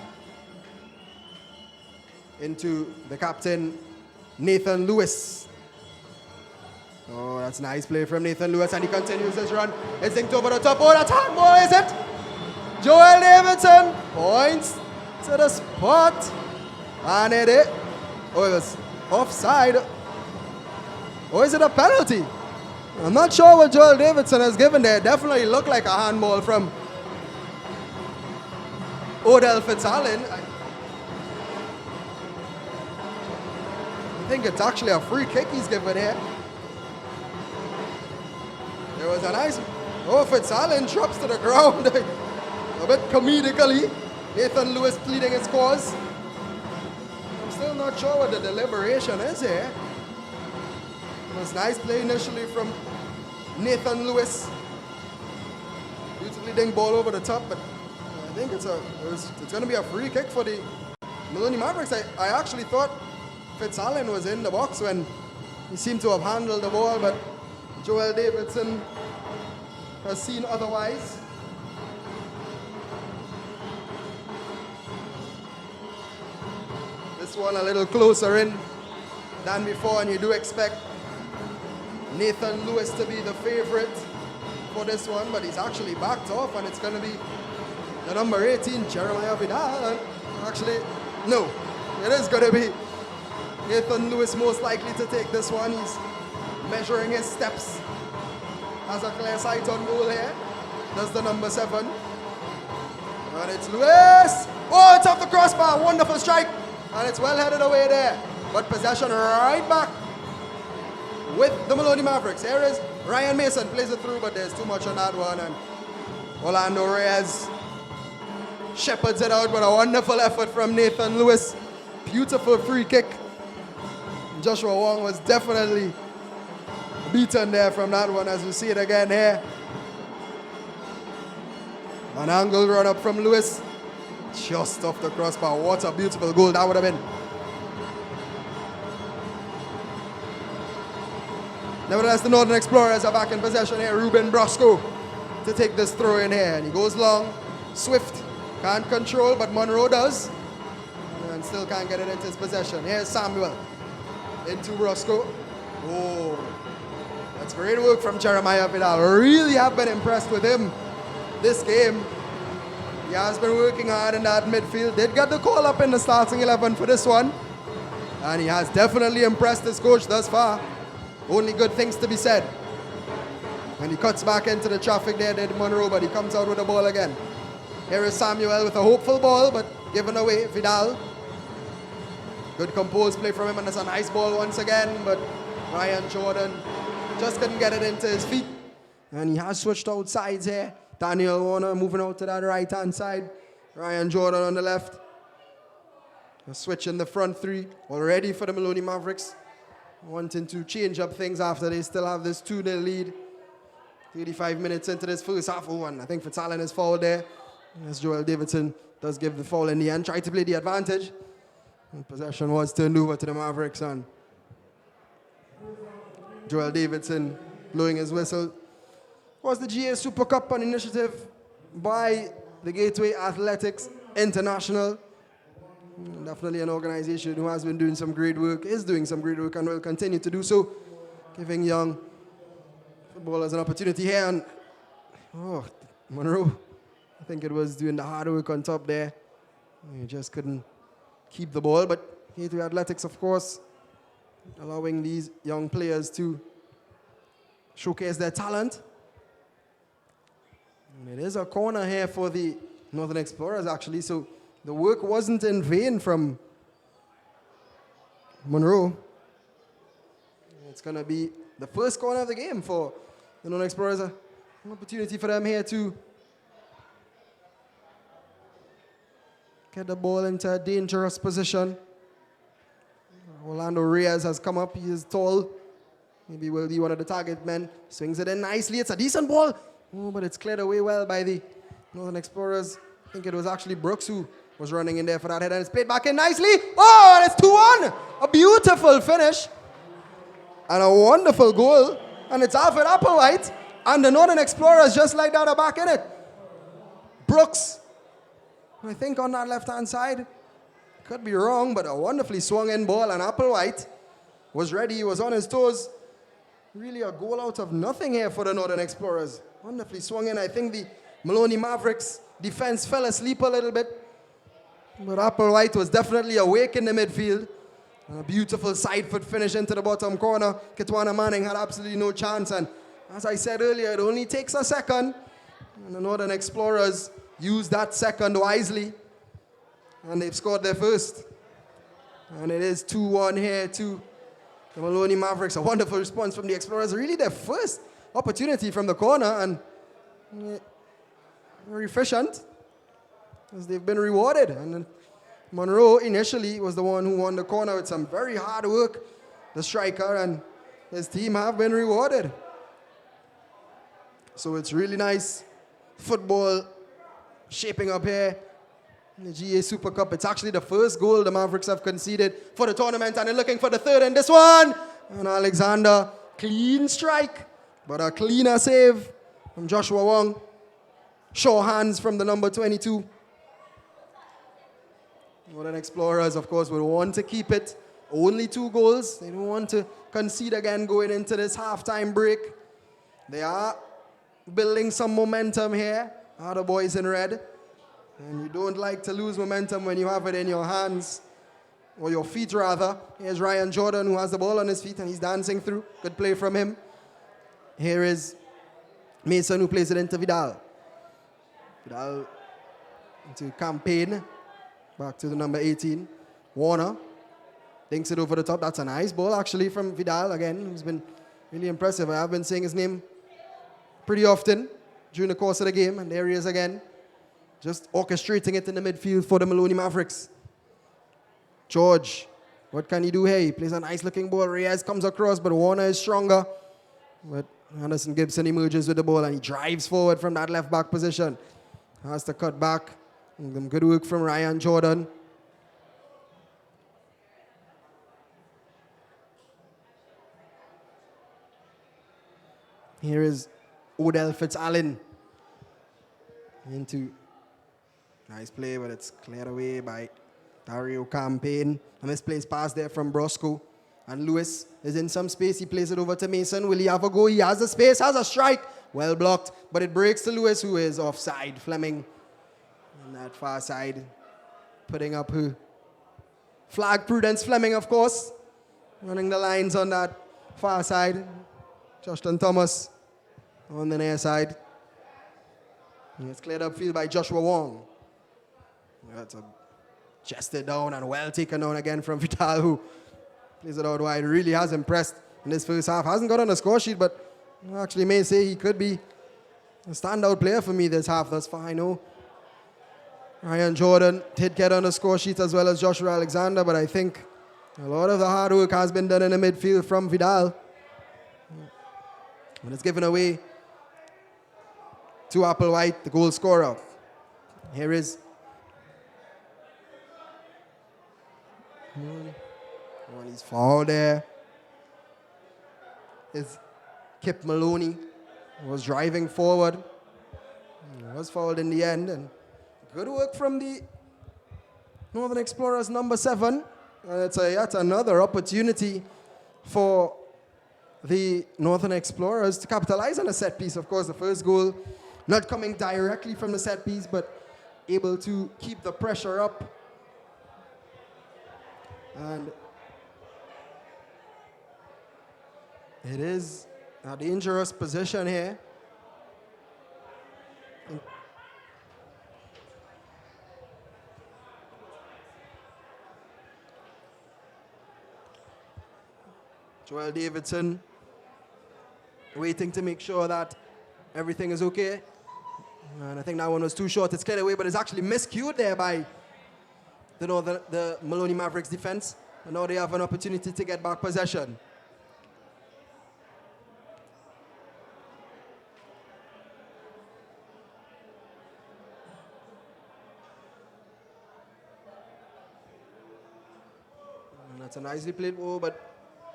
into the captain, Nathan Lewis. Oh, that's nice play from Nathan Lewis, and he continues his run. It's linked over the top. Oh, that's handball, is it? Joel Davidson points to the spot, and it is. Oh, it was offside. Or is it a penalty? I'm not sure what Joel Davidson has given there. Definitely looked like a handball from Odell Fitzallen. I think it's actually a free kick he's given here. There was a nice, Fitzallen drops to the ground. A bit comedically. Nathan Lewis pleading his cause. I'm still not sure what the deliberation is here. It was nice play initially from Nathan Lewis. Beautifully ding ball over the top, but I think it's going to be a free kick for the Maloney Mavericks. I actually thought Fitzallen was in the box when he seemed to have handled the ball, but Joel Davidson has seen otherwise. This one a little closer in than before, and you do expect Nathan Lewis to be the favorite for this one, but he's actually backed off, and it's going to be the number 18, Jeremiah Vidal. And actually, no, it is going to be Nathan Lewis most likely to take this one. He's measuring his steps. Has a clear sight on goal here. Does the number 7. And it's Lewis. Oh, it's off the crossbar. Wonderful strike. And it's well headed away there. But possession right back with the Maloney Mavericks. Here is Ryan Mason. Plays it through, but there's too much on that one. And Orlando Reyes shepherds it out, but a wonderful effort from Nathan Lewis. Beautiful free kick. Joshua Wong was definitely beaten there from that one, as we see it again here. An angle run up from Lewis. Just off the crossbar. What a beautiful goal that would have been. Nevertheless, the Northern Explorers are back in possession here. Ruben Brosco to take this throw in here. And he goes long. Swift can't control, but Monroe does. And still can't get it into his possession. Here's Samuel into Brosco. Oh, that's great work from Jeremiah Vidal. Really have been impressed with him this game. He has been working hard in that midfield. Did get the call up in the starting 11 for this one. And he has definitely impressed his coach thus far. Only good things to be said. And he cuts back into the traffic there, did Monroe, but he comes out with the ball again. Here is Samuel with a hopeful ball, but given away. Vidal. Good composed play from him, and it's a nice ball once again, but Ryan Jordan just couldn't get it into his feet. And he has switched out sides here. Daniel Warner moving out to that right-hand side. Ryan Jordan on the left. A switch in the front three already for the Maloney Mavericks. Wanting to change up things after they still have this 2-0 lead. 35 minutes into this first half. Oh, and I think Fitzallen is fouled there. As Joel Davidson does give the foul in the end. Tried to play the advantage. And possession was turned over to the Mavericks, and Joel Davidson blowing his whistle. Was the GA Super Cup an initiative by the Gateway Athletics International. Definitely an organization who has been doing some great work, is doing some great work, and will continue to do so, giving young footballers an opportunity here. And Monroe, I think it was doing the hard work on top there. He just couldn't keep the ball, but Gateway Athletics, of course, allowing these young players to showcase their talent. And it is a corner here for the Northern Explorers, actually, so the work wasn't in vain from Monroe. It's going to be the first corner of the game for the Northern Explorers. An opportunity for them here to get the ball into a dangerous position. Orlando Reyes has come up. He is tall. Maybe will be one of the target men. Swings it in nicely. It's a decent ball. Oh, but it's cleared away well by the Northern Explorers. I think it was actually Brooks who was running in there for that header. And it's played back in nicely. Oh, and it's 2-1. A beautiful finish. And a wonderful goal. And it's Alfred Applewhite. And the Northern Explorers just like that are back in it. Brooks, I think on that left-hand side. Could be wrong, but a wonderfully swung in ball. And Applewhite was ready. He was on his toes. Really a goal out of nothing here for the Northern Explorers. Wonderfully swung in. I think the Maloney Mavericks defense fell asleep a little bit. But Applewhite was definitely awake in the midfield. And a beautiful side foot finish into the bottom corner. Kitwana Manning had absolutely no chance. And as I said earlier, it only takes a second. And the Northern Explorers used that second wisely. And they've scored their first. And it is 2-1 here to the Maloney Mavericks. A wonderful response from the Explorers. Really their first opportunity from the corner. And very efficient, as they've been rewarded. And Monroe initially was the one who won the corner with some very hard work, the striker, and his team have been rewarded. So it's really nice football shaping up here in the GA Super Cup. It's actually the first goal the Mavericks have conceded for the tournament, and they're looking for the third in this one. And Alexander, clean strike, but a cleaner save from Joshua Wong. Sure hands from the number 22. Northern Explorers, of course, will want to keep it. Only 2 goals. They don't want to concede again going into this halftime break. They are building some momentum here, are the boys in red. And you don't like to lose momentum when you have it in your hands, or your feet rather. Here's Ryan Jordan, who has the ball on his feet and he's dancing through. Good play from him. Here is Mason, who plays it into Vidal. Vidal into Campaign. Back to the number 18. Warner dinks it over the top. That's a nice ball, actually, from Vidal again, who's been really impressive. I have been saying his name pretty often during the course of the game, and there he is again, just orchestrating it in the midfield for the Maloney Mavericks. George, what can he do here? He plays a nice-looking ball. Reyes comes across, but Warner is stronger. But Anderson Gibson emerges with the ball, and he drives forward from that left-back position. Has to cut back. Good work from Ryan Jordan. Here is Odell Fitzallen. Into nice play, but it's cleared away by Dario Campaign. A misplaced pass there from Brosco. And Lewis is in some space. He plays it over to Mason. Will he have a go? He has the space, has a strike. Well blocked, but it breaks to Lewis, who is offside. Fleming on that far side, putting up her flag. Prudence Fleming, of course, running the lines on that far side. Justin Thomas on the near side. And it's cleared upfield by Joshua Wong. That's a chested down and well taken down again from Vital, who plays it out wide. Really has impressed in this first half. Hasn't got on the score sheet, but I actually may say he could be a standout player for me this half thus far. I know Ryan Jordan did get on the score sheet as well as Joshua Alexander, but I think a lot of the hard work has been done in the midfield from Vidal. And it's given away to Applewhite, the goal scorer. Here is he's foul there. Is Kip Maloney, who was driving forward. He was fouled in the end. And good work from the Northern Explorers, number 7. And it's yet another opportunity for the Northern Explorers to capitalize on a set piece. Of course, the first goal not coming directly from the set piece, but able to keep the pressure up. And it is a dangerous position here. Joel Davidson waiting to make sure that everything is okay. And I think that one was too short. It's cleared away, but it's actually miscued there by the Maloney Mavericks defense. And now they have an opportunity to get back possession. And that's a nicely played ball, but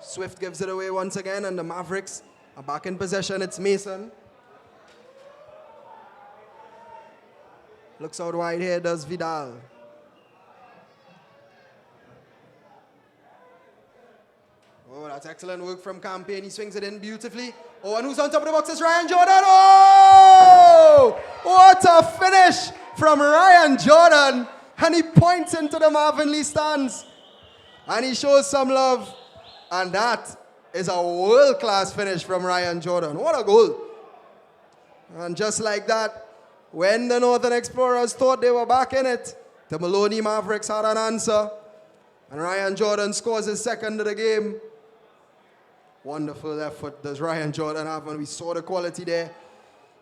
Swift gives it away once again, and the Mavericks are back in possession. It's Mason. Looks out wide here, does Vidal. Oh, that's excellent work from Campaign. He swings it in beautifully. Oh, and who's on top of the box is Ryan Jordan. Oh! What a finish from Ryan Jordan. And he points into the Marvin Lee stands. And he shows some love. And that is a world-class finish from Ryan Jordan. What a goal. And just like that, when the Northern Explorers thought they were back in it, the Maloney Mavericks had an answer. And Ryan Jordan scores his second of the game. Wonderful effort does Ryan Jordan have, and we saw the quality there.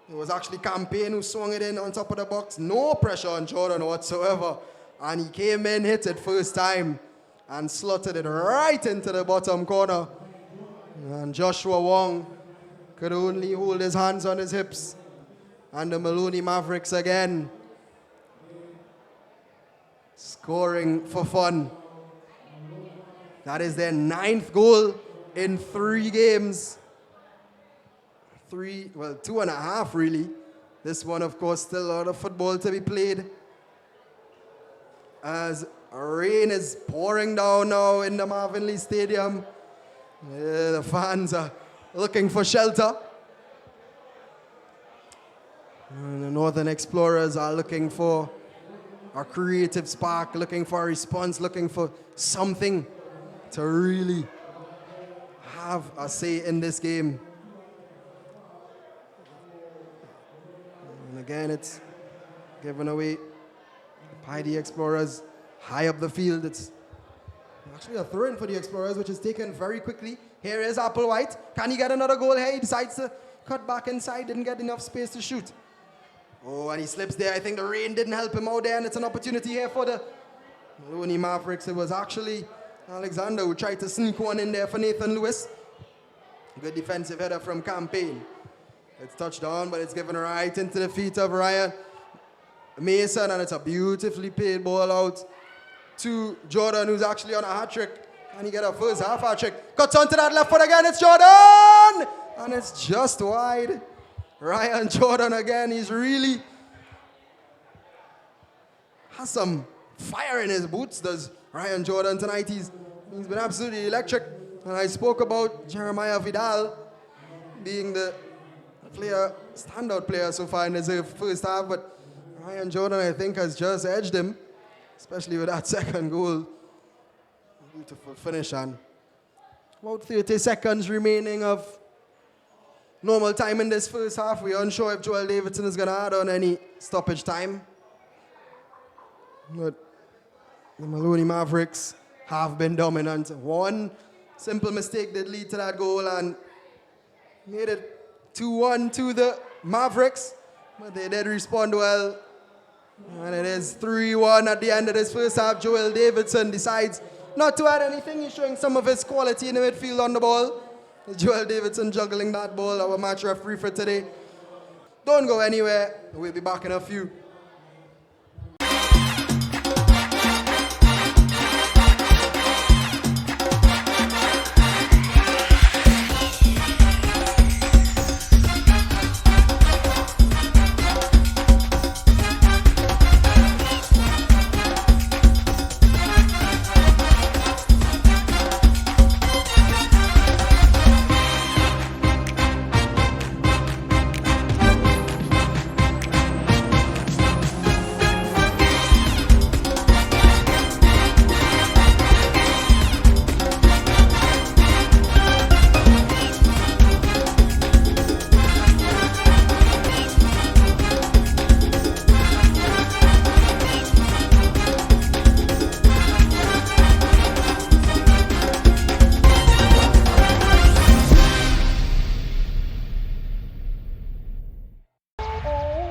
It was actually Campaign who swung it in on top of the box. No pressure on Jordan whatsoever. And he came in, hit it first time, and slotted it right into the bottom corner. And Joshua Wong could only hold his hands on his hips. And the Maloney Mavericks again scoring for fun. That is their 9th goal in 3 games. 2.5 really. This one, of course, still a lot of football to be played. As rain is pouring down now in the Marvin Lee Stadium. The fans are looking for shelter. And the Northern Explorers are looking for a creative spark, looking for a response, looking for something to really have a say in this game. And again, it's given away by the Explorers high up the field. It's actually a throw-in for the Explorers, which is taken very quickly. Here is Applewhite. Can he get another goal here? He decides to cut back inside, didn't get enough space to shoot. Oh, and he slips there. I think the rain didn't help him out there, and it's an opportunity here for the Maloney Mavericks. It was actually Alexander who tried to sneak one in there for Nathan Lewis. Good defensive header from Campaign. It's touched down, but it's given right into the feet of Ryan Mason, and it's a beautifully played ball out to Jordan, who's actually on a hat-trick. And he get a first half hat-trick. Cuts onto that left foot again. It's Jordan! And it's just wide. Ryan Jordan again. He's really has some fire in his boots, does Ryan Jordan tonight. He's been absolutely electric. And I spoke about Jeremiah Vidal being the standout player so far in his first half, but Ryan Jordan, I think, has just edged him, especially with that second goal. Beautiful finish, and about 30 seconds remaining of normal time in this first half. We're unsure if Joel Davidson is going to add on any stoppage time. But the Maloney Mavericks have been dominant. One simple mistake did lead to that goal and made it 2-1 to the Mavericks. But they did respond well. And it is 3-1 at the end of this first half. Joel Davidson decides not to add anything. He's showing some of his quality in the midfield on the ball. Joel Davidson juggling that ball, our match referee for today. Don't go anywhere. We'll be back in a few.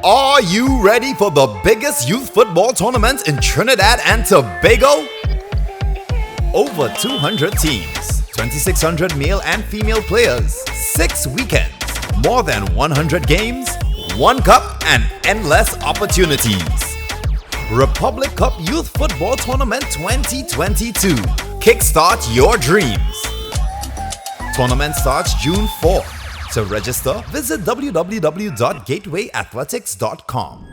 Are you ready for the biggest youth football tournament in Trinidad and Tobago? Over 200 teams, 2,600 male and female players, 6 weekends, more than 100 games, 1 cup, and endless opportunities. Republic Cup Youth Football Tournament 2022. Kickstart your dreams. Tournament starts June 4. To register, visit www.gatewayathletics.com.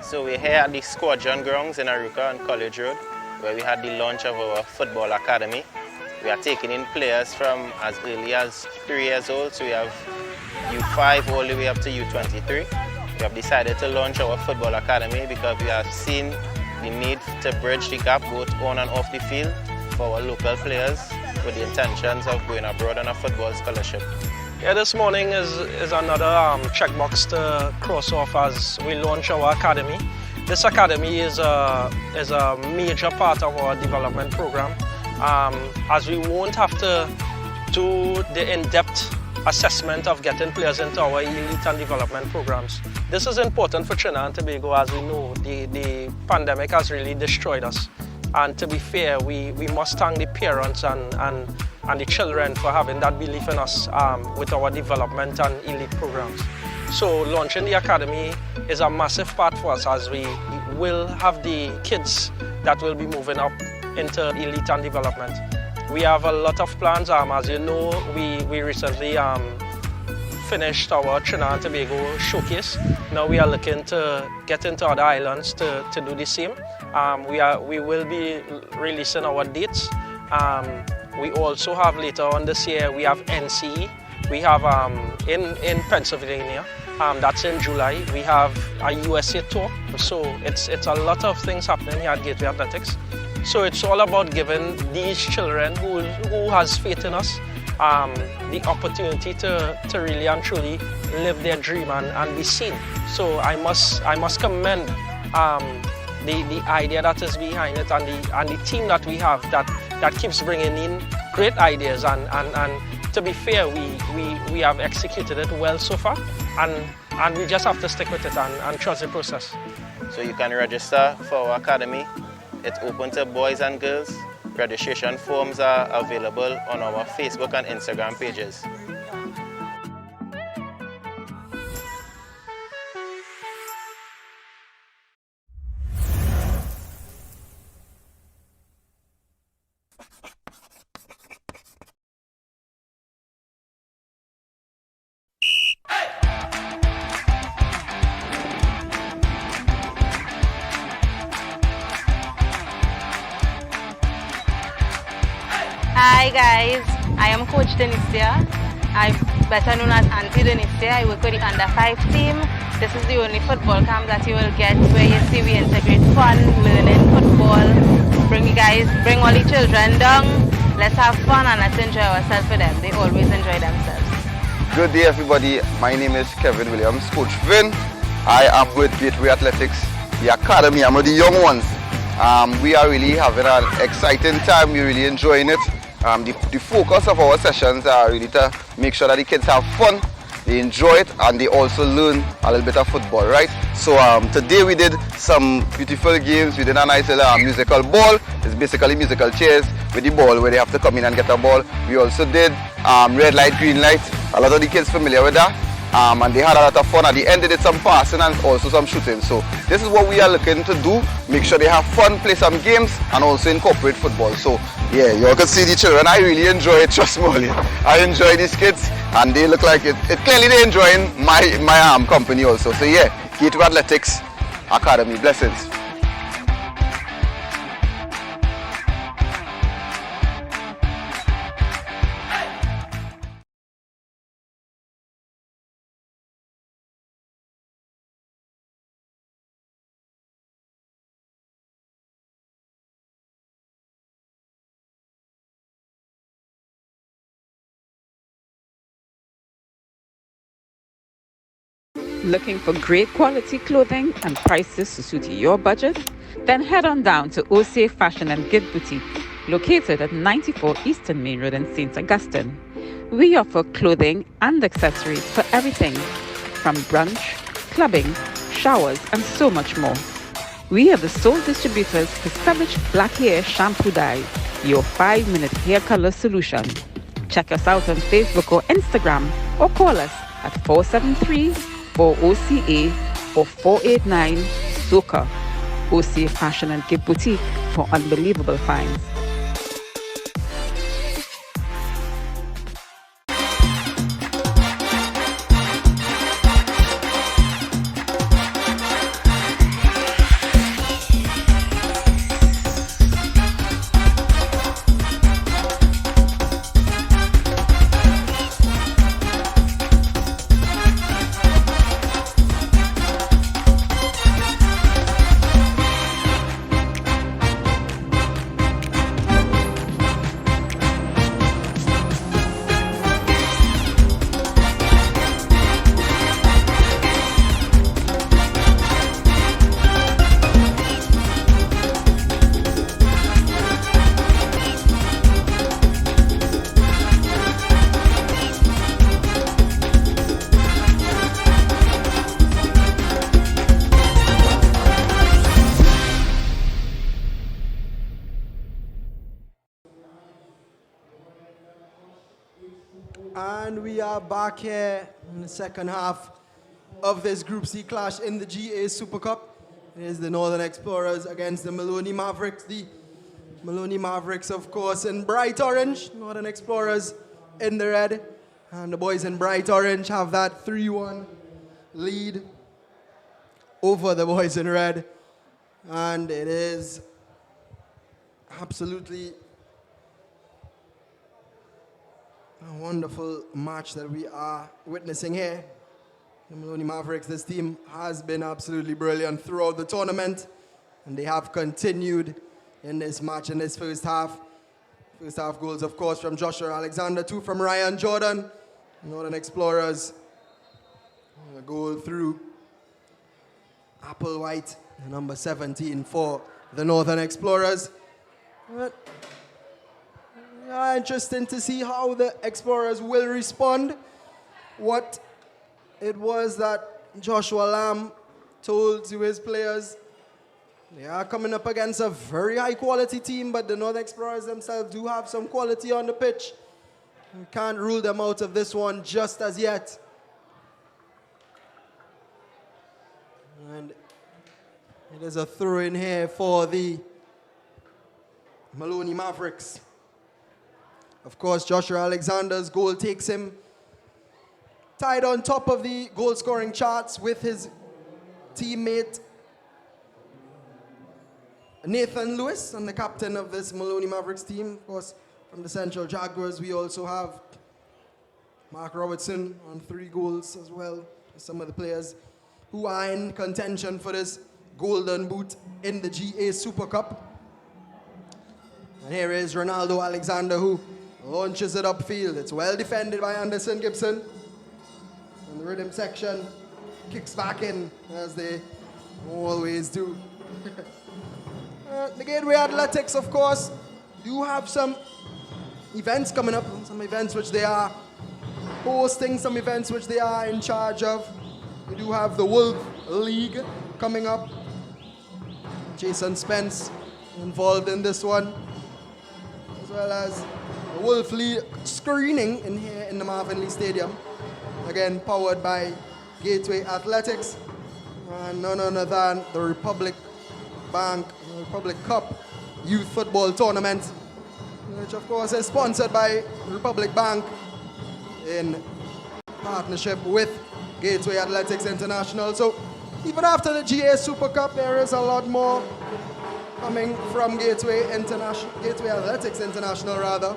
So we're here at the Squadron Grounds in Aruka on College Road, where we had the launch of our football academy. We are taking in players from as early as 3 years old, so we have U5 all the way up to U23. We have decided to launch our football academy because we have seen the need to bridge the gap both on and off the field for our local players with the intentions of going abroad on a football scholarship. Yeah, this morning is another checkbox to cross off as we launch our academy. This academy is a major part of our development program, as we won't have to do the in-depth assessment of getting players into our elite and development programs. This is important for Trinidad and Tobago, as we know the pandemic has really destroyed us. And to be fair, we must thank the parents and the children for having that belief in us with our development and elite programs. So launching the academy is a massive part for us, as we will have the kids that will be moving up into elite and development. We have a lot of plans. As you know, we recently finished our Trinidad and Tobago showcase. Now we are looking to get into other islands to do the same. We will be releasing our dates. We also have later on this year, we have NCE. We have in Pennsylvania, that's in July. We have a USA tour. So it's a lot of things happening here at Gateway Athletics. So it's all about giving these children who has faith in us the opportunity to really and truly live their dream and be seen. So I must commend the idea that is behind it and the team that we have that keeps bringing in great ideas and to be fair, we have executed it well so far, and we just have to stick with it and trust the process. So you can register for our academy. It's open to boys and girls. Registration forms are available on our Facebook and Instagram pages. Hi guys, I am Coach Denicia. I'm better known as Auntie Denicia. I work with the under 5 team. This is the only football camp that you will get where you see we integrate fun, learning football. Bring all the children down. Let's have fun and let's enjoy ourselves with them. They always enjoy themselves. Good day everybody, my name is Kevin Williams, Coach Vin. I am with Gateway Athletics, the academy. I'm with the young ones. We are really having an exciting time, we're really enjoying it. The focus of our sessions are really to make sure that the kids have fun, they enjoy it, and they also learn a little bit of football, right? So today we did some beautiful games. We did a nice little musical ball. It's basically musical chairs with the ball where they have to come in and get a ball. We also did red light, green light. A lot of the kids familiar with that. And they had a lot of fun. At the end they did some passing and also some shooting. So this is what we are looking to do. Make sure they have fun, play some games, and also incorporate football. So yeah, you all can see the children. I really enjoy it, trust me. I enjoy these kids and they look like it clearly they're enjoying my company also. So yeah, Gateway Athletics Academy, blessings. Looking for great quality clothing and prices to suit your budget? Then head on down to OCA Fashion and Gift Boutique, located at 94 Eastern Main Road in St. Augustine. We offer clothing and accessories for everything, from brunch, clubbing, showers, and so much more. We are the sole distributors for Savage Black Hair Shampoo Dye, your 5-minute hair color solution. Check us out on Facebook or Instagram, or call us at 473-4OCA or 489-SOCA. OCA Fashion and Gift Boutique for unbelievable finds. And we are back here in the second half of this Group C clash in the GA Super Cup. It is the Northern Explorers against the Maloney Mavericks. The Maloney Mavericks, of course, in bright orange. Northern Explorers in the red. And the boys in bright orange have that 3-1 lead over the boys in red. And it is absolutely a wonderful match that we are witnessing here. The Maloney Mavericks, this team has been absolutely brilliant throughout the tournament, and they have continued in this match in this first half. First half goals, of course, from Joshua Alexander, 2 from Ryan Jordan. Northern Explorers, a goal through Applewhite, number 17 for the Northern Explorers. But interesting to see how the Explorers will respond. What it was that Joshua Lamb told to his players. They are coming up against a very high quality team, but the Northern Explorers themselves do have some quality on the pitch. We can't rule them out of this one just as yet. And it is a throw in here for the Maloney Mavericks. Of course, Joshua Alexander's goal takes him tied on top of the goal scoring charts with his teammate Nathan Lewis, and the captain of this Maloney Mavericks team. Of course, from the Central Jaguars, we also have Mark Robertson on 3 goals as well. Some of the players who are in contention for this golden boot in the GA Super Cup. And here is Ronaldo Alexander, who launches it upfield. It's well defended by Anderson Gibson. In the rhythm section, kicks back in, as they always do. The Gateway Athletics, of course, do have some events coming up, some events which they are hosting, some events which they are in charge of. We do have the Wolf League coming up. Jason Spence involved in this one, as well as the Wolf League screening in here in the Marvin Lee Stadium. Again, powered by Gateway Athletics, and none other than the Republic Cup Youth Football Tournament, which of course is sponsored by Republic Bank in partnership with Gateway Athletics International. So even after the GA Super Cup, there is a lot more coming from Gateway Athletics International, rather.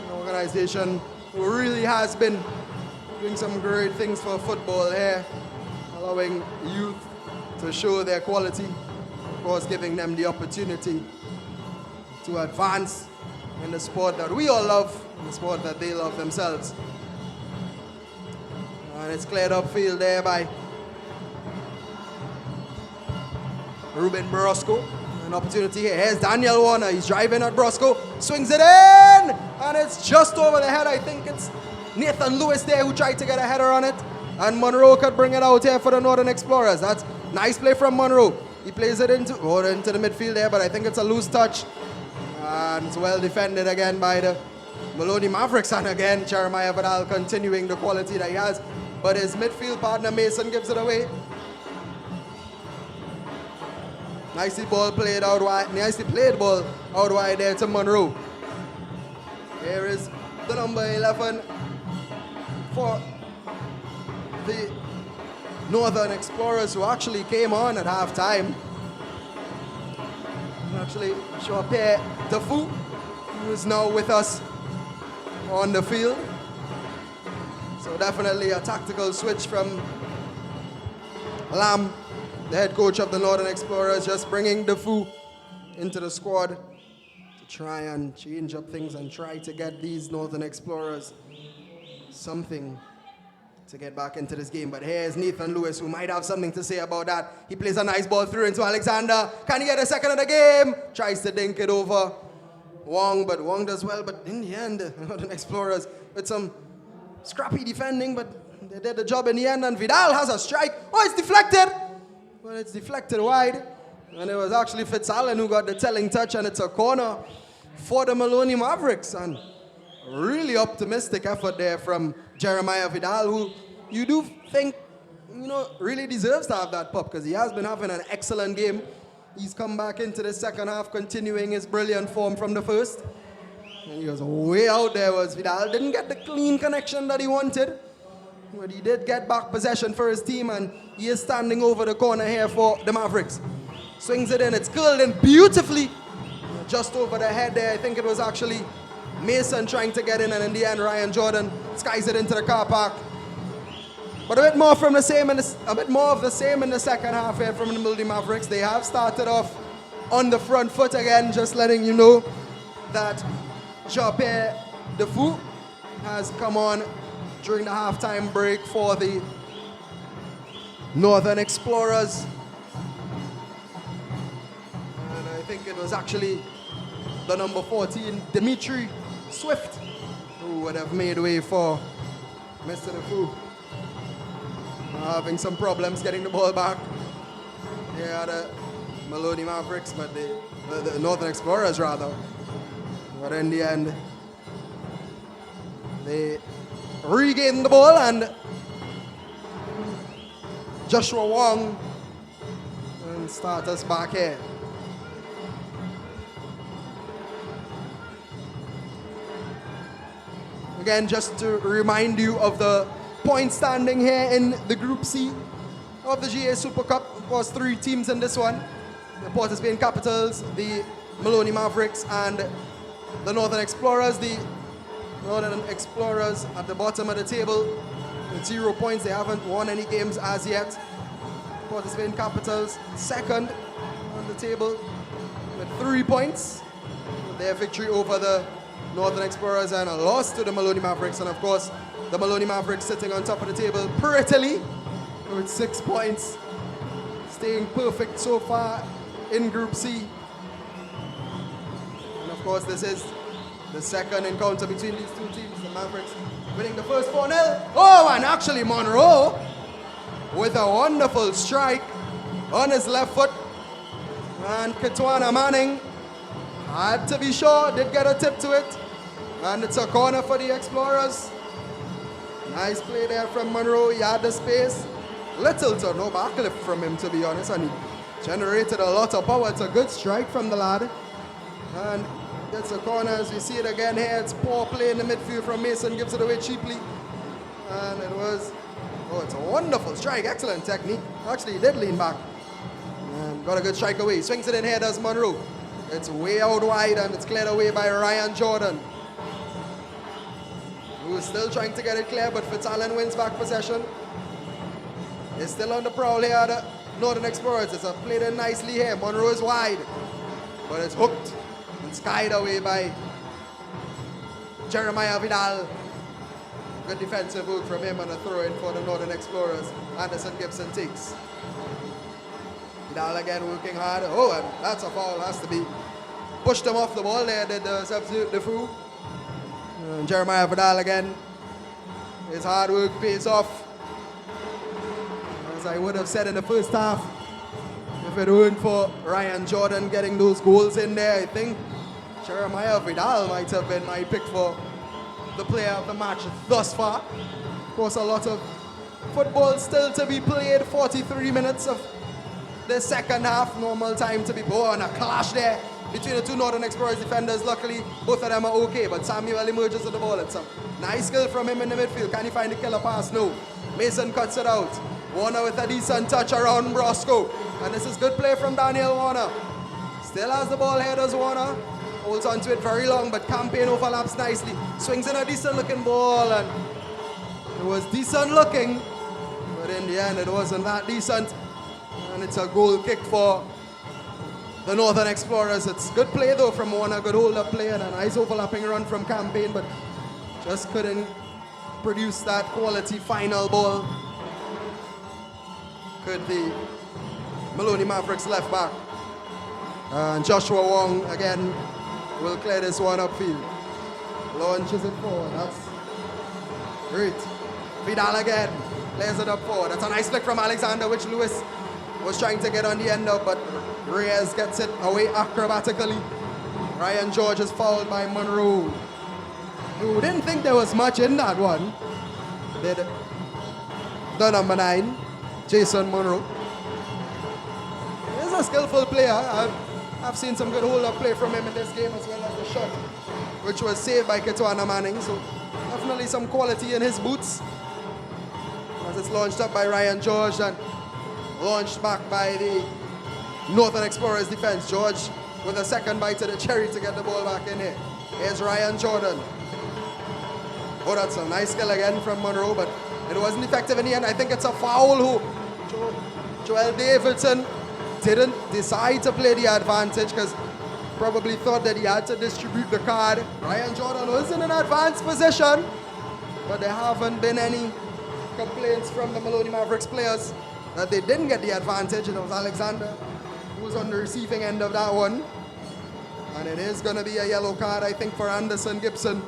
An organization who really has been doing some great things for football here, allowing youth to show their quality, of course giving them the opportunity to advance in the sport that we all love, in the sport that they love themselves. And it's cleared upfield there by Ruben Brosco. An opportunity here. Here's Daniel Warner. He's driving at Brosco. Swings it in. And it's just over the head. I think it's Nathan Lewis there who tried to get a header on it. And Monroe could bring it out here for the Northern Explorers. That's nice play from Monroe. He plays it into the midfield there, but I think it's a loose touch. And it's well defended again by the Maloney Mavericks. And again, Jeremiah Vidal continuing the quality that he has. But his midfield partner, Mason, gives it away. Nicely played ball out wide there to Monroe. Here is the number 11 for the Northern Explorers, who actually came on at halftime. Actually, Jean-Pierre Defoe, who is now with us on the field. So definitely a tactical switch from Lam, the head coach of the Northern Explorers, just bringing Defoe into the squad to try and change up things and try to get these Northern Explorers something to get back into this game. But here's Nathan Lewis, who might have something to say about that. He plays a nice ball through into Alexander. Can he get a second of the game? Tries to dink it over Wong, but Wong does well. But in the end, the Northern Explorers with some scrappy defending, but they did the job in the end. And Vidal has a strike. Oh, it's deflected. Well, it's deflected wide. And it was actually Fitzallen who got the telling touch, and it's a corner for the Maloney Mavericks. And really optimistic effort there from Jeremiah Vidal, who you do think, really deserves to have that pup, because he has been having an excellent game. He's come back into the second half, continuing his brilliant form from the first. And he was way out there, was Vidal. Didn't get the clean connection that he wanted, but he did get back possession for his team, and he is standing over the corner here for the Mavericks. Swings it in, it's curled in beautifully. Just over the head there, I think it was actually Mason trying to get in, and in the end, Ryan Jordan skies it into the car park. But a bit more of the same in the second half here from the Maloney Mavericks. They have started off on the front foot again, just letting you know that Jean-Pierre Defoe has come on during the halftime break for the Northern Explorers. And I think it was actually the number 14, Dimitri Swift, who would have made way for Mr. Defoe. Having some problems getting the ball back here at the Maloney Mavericks, but the Northern Explorers rather. But in the end, they regained the ball, and Joshua Wong and start us back here. Again, just to remind you of the point standing here in the Group C of the GA Super Cup. Of course, 3 teams in this one. The Port of Spain Capitals, the Maloney Mavericks, and the Northern Explorers. The Northern Explorers at the bottom of the table with 0 points. They haven't won any games as yet. Port of Spain Capitals second on the table with 3 points. With their victory over the Northern Explorers and a loss to the Maloney Mavericks. And of course, the Maloney Mavericks sitting on top of the table prettily with 6 points, staying perfect so far in Group C. And of course, this is the second encounter between these 2 teams. The Mavericks winning the first 4-0. Oh, and actually Monroe with a wonderful strike on his left foot. And Katwana Manning had to be sure, did get a tip to it. And it's a corner for the Explorers. Nice play there from Monroe. He had the space. Little to no backlift from him, to be honest. And he generated a lot of power. It's a good strike from the lad. And gets a corner as we see it again here. It's poor play in the midfield from Mason. Gives it away cheaply. And it was, it's a wonderful strike. Excellent technique. Actually, he did lean back. And got a good strike away. Swings it in here, does Monroe. It's way out wide, and it's cleared away by Ryan Jordan, who's still trying to get it clear, but Fitzallen wins back possession. It's still on the prowl here at the Northern Explorers. It's played in nicely here. Monroe is wide, but it's hooked and skied away by Jeremiah Vidal. Good defensive work from him, and a throw in for the Northern Explorers. Anderson Gibson takes. Vidal again working hard. Oh, and that's a foul, has to be. Pushed him off the ball there, did the substitute Defoe. Jeremiah Vidal again. His hard work pays off. As I would have said in the first half, if it weren't for Ryan Jordan getting those goals in there, I think Jeremiah Vidal might have been my pick for the player of the match thus far. Of course, a lot of football still to be played. 43 minutes of the second half. Normal time to be born. A clash there between the two Northern Explorers defenders. Luckily, both of them are okay, but Samuel emerges with the ball. It's a nice skill from him in the midfield. Can he find the killer pass? No. Mason cuts it out. Warner with a decent touch around Brosco. And this is good play from Daniel Warner. Still has the ball here, does Warner. Holds on to it very long, but Campaign overlaps nicely. Swings in a decent looking ball, and it was decent looking, but in the end it wasn't that decent. And it's a goal kick for the Northern Explorers. It's good play though from Warner, good hold-up play, and a nice overlapping run from Campaign, but just couldn't produce that quality final ball. Could the Maloney Mavericks left back. And Joshua Wong again will clear this one upfield. Launches it forward. That's great. Vidal again layers it up forward. That's a nice flick from Alexander, which Lewis was trying to get on the end of, but Reyes gets it away acrobatically. Ryan George is fouled by Monroe, who didn't think there was much in that one. Did the number 9, Jason Monroe. He's a skillful player. I've seen some good hold-up play from him in this game, as well as the shot, which was saved by Ketuana Manning. So definitely some quality in his boots. As it's launched up by Ryan George and launched back by the Northern Explorers defense. George with a second bite to the cherry to get the ball back in here. Here's Ryan Jordan. Oh, that's a nice skill again from Monroe, but it wasn't effective in the end. I think it's a foul. Joel Davidson didn't decide to play the advantage because probably thought that he had to distribute the card. Ryan Jordan was in an advanced position, but there haven't been any complaints from the Maloney Mavericks players that they didn't get the advantage. It was Alexander who was on the receiving end of that one. And it is going to be a yellow card, I think, for Anderson Gibson.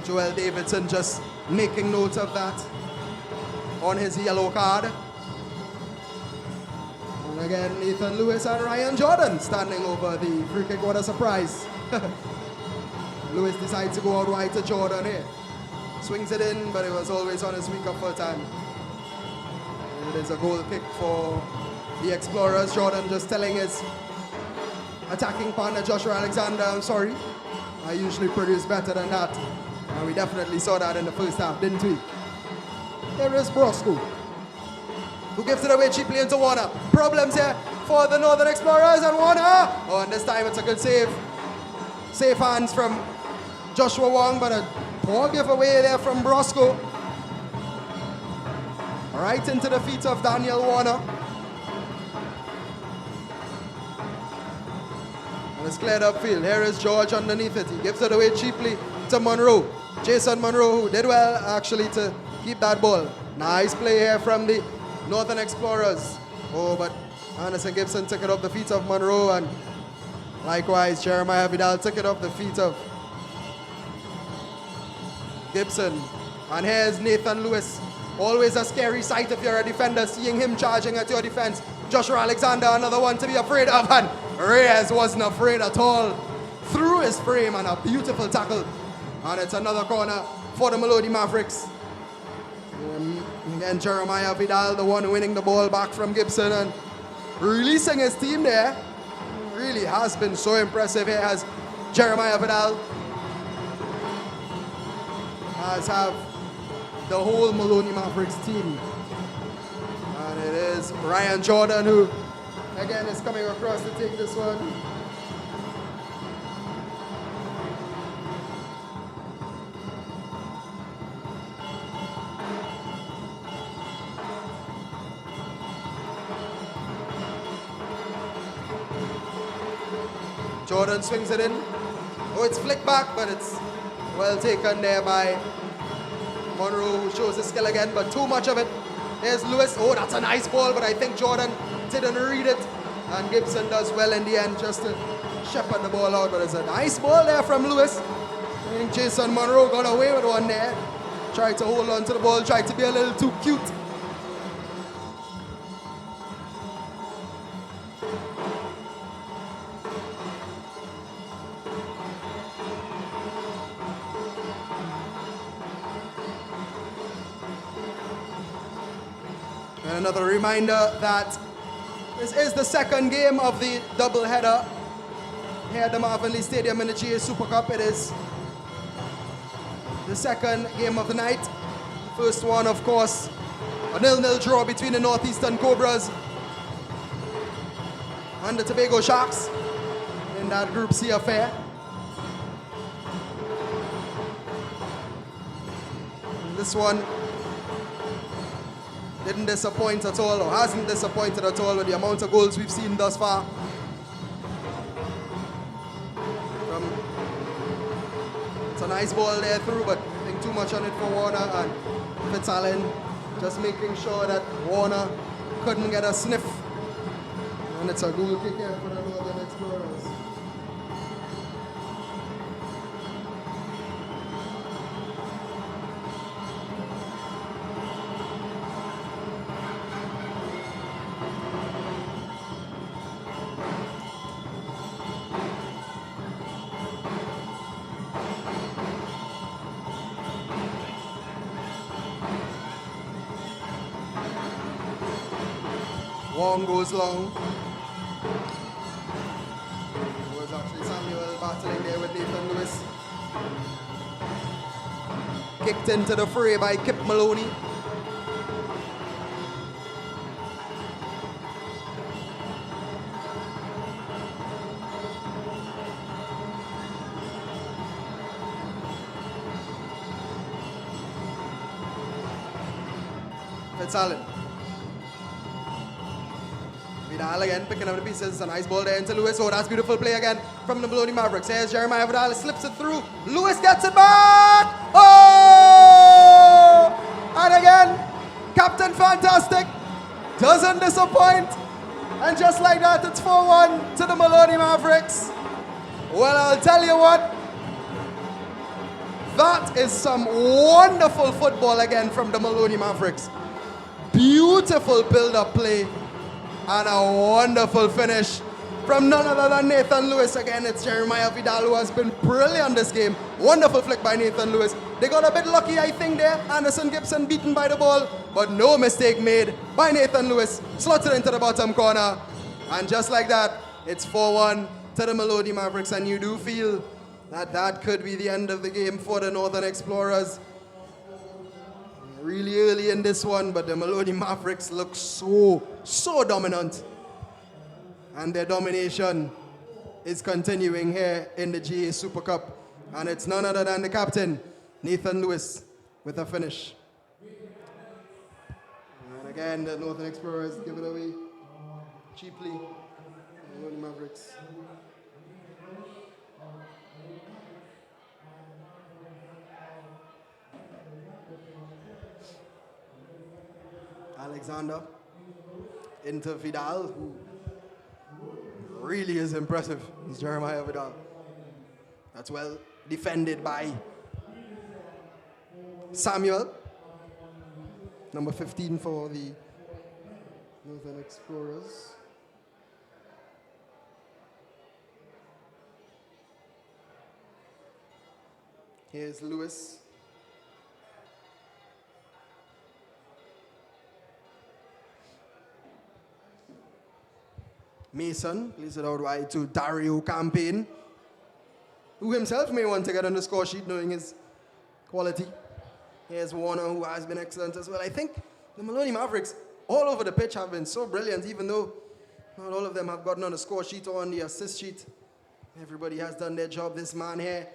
Joel Davidson just making note of that on his yellow card. And again, Nathan Lewis and Ryan Jordan standing over the free kick. What a surprise. Lewis decides to go out wide to Jordan here. Swings it in, but it was always on his weaker foot, and it is a goal kick for the Explorers. Jordan just telling his attacking partner Joshua Alexander, I'm sorry, I usually produce better than that. And we definitely saw that in the first half, didn't we? There is Brosco, who gives it away cheaply into Warner. Problems here for the Northern Explorers, and Warner! Oh, and this time it's a good save. Safe hands from Joshua Wong, but a poor giveaway there from Brosco. Right into the feet of Daniel Warner. And it's cleared upfield. Here is George underneath it. He gives it away cheaply to Monroe. Jason Monroe, who did well actually to keep that ball. Nice play here from the Northern Explorers. Oh, but Anderson Gibson took it off the feet of Monroe, and likewise Jeremiah Vidal took it off the feet of Gibson. And here's Nathan Lewis. Always a scary sight if you're a defender, seeing him charging at your defense. Joshua Alexander, another one to be afraid of, and Reyes wasn't afraid at all. Through his frame, and a beautiful tackle. And it's another corner for the Maloney Mavericks. Again, Jeremiah Vidal, the one winning the ball back from Gibson and releasing his team there. Really has been so impressive here as Jeremiah Vidal has have the whole Maloney Mavericks team. And it is Ryan Jordan who again is coming across to take this one. Jordan swings it in. Oh, it's flicked back, but it's Well taken there by Monroe, who shows his skill again, but too much of it. There's Lewis. Oh, that's a nice ball, but I think Jordan didn't read it. And Gibson does well in the end just to shepherd the ball out. But it's a nice ball there from Lewis. I think Jason Monroe got away with one there. Tried to hold on to the ball, tried to be a little too cute. And another reminder that this is the second game of the doubleheader here at the Maloney Stadium in the GA Super Cup. It is the second game of the night. First one, of course, a 0-0 draw between the Northeastern Cobras and the Tobago Sharks in that Group C affair. And this one didn't disappoint at all, or hasn't disappointed at all with the amount of goals we've seen thus far. It's a nice ball there through, but I think too much on it for Warner, and Fitzallen just making sure that Warner couldn't get a sniff. And it's a goal kick here for the Northern Explorers. Wong goes long. It was actually Samuel battling there with Nathan Lewis. Kicked into the fray by Kip Maloney. Fitzallen. Vidal again picking up the pieces. It's a nice ball there into Lewis. Oh, that's beautiful play again from the Maloney Mavericks. Here's Jeremiah Vidal, slips it through. Lewis gets it back. Oh! And again, Captain Fantastic doesn't disappoint. And just like that, it's 4-1 to the Maloney Mavericks. Well, I'll tell you what. That is some wonderful football again from the Maloney Mavericks. Beautiful build-up play. And a wonderful finish from none other than Nathan Lewis. Again, it's Jeremiah Vidal who has been brilliant this game. Wonderful flick by Nathan Lewis. They got a bit lucky, I think, there. Anderson Gibson beaten by the ball, but no mistake made by Nathan Lewis. Slotted into the bottom corner. And just like that, it's 4-1 to the Maloney Mavericks. And you do feel that that could be the end of the game for the Northern Explorers. Really early in this one, but the Maloney Mavericks look so dominant. And their domination is continuing here in the GA Super Cup. And it's none other than the captain, Nathan Lewis, with a finish. And again, the Northern Explorers give it away cheaply. The Maloney Mavericks. Alexander into Vidal, who really is impressive. It's Jeremiah Vidal. That's well defended by Samuel, number 15 for the Northern Explorers. Here's Lewis. Mason plays it out wide to Dario Campaign, who himself may want to get on the score sheet knowing his quality. Here's Warner, who has been excellent as well. I think the Maloney Mavericks all over the pitch have been so brilliant, even though not all of them have gotten on the score sheet or on the assist sheet. Everybody has done their job. This man here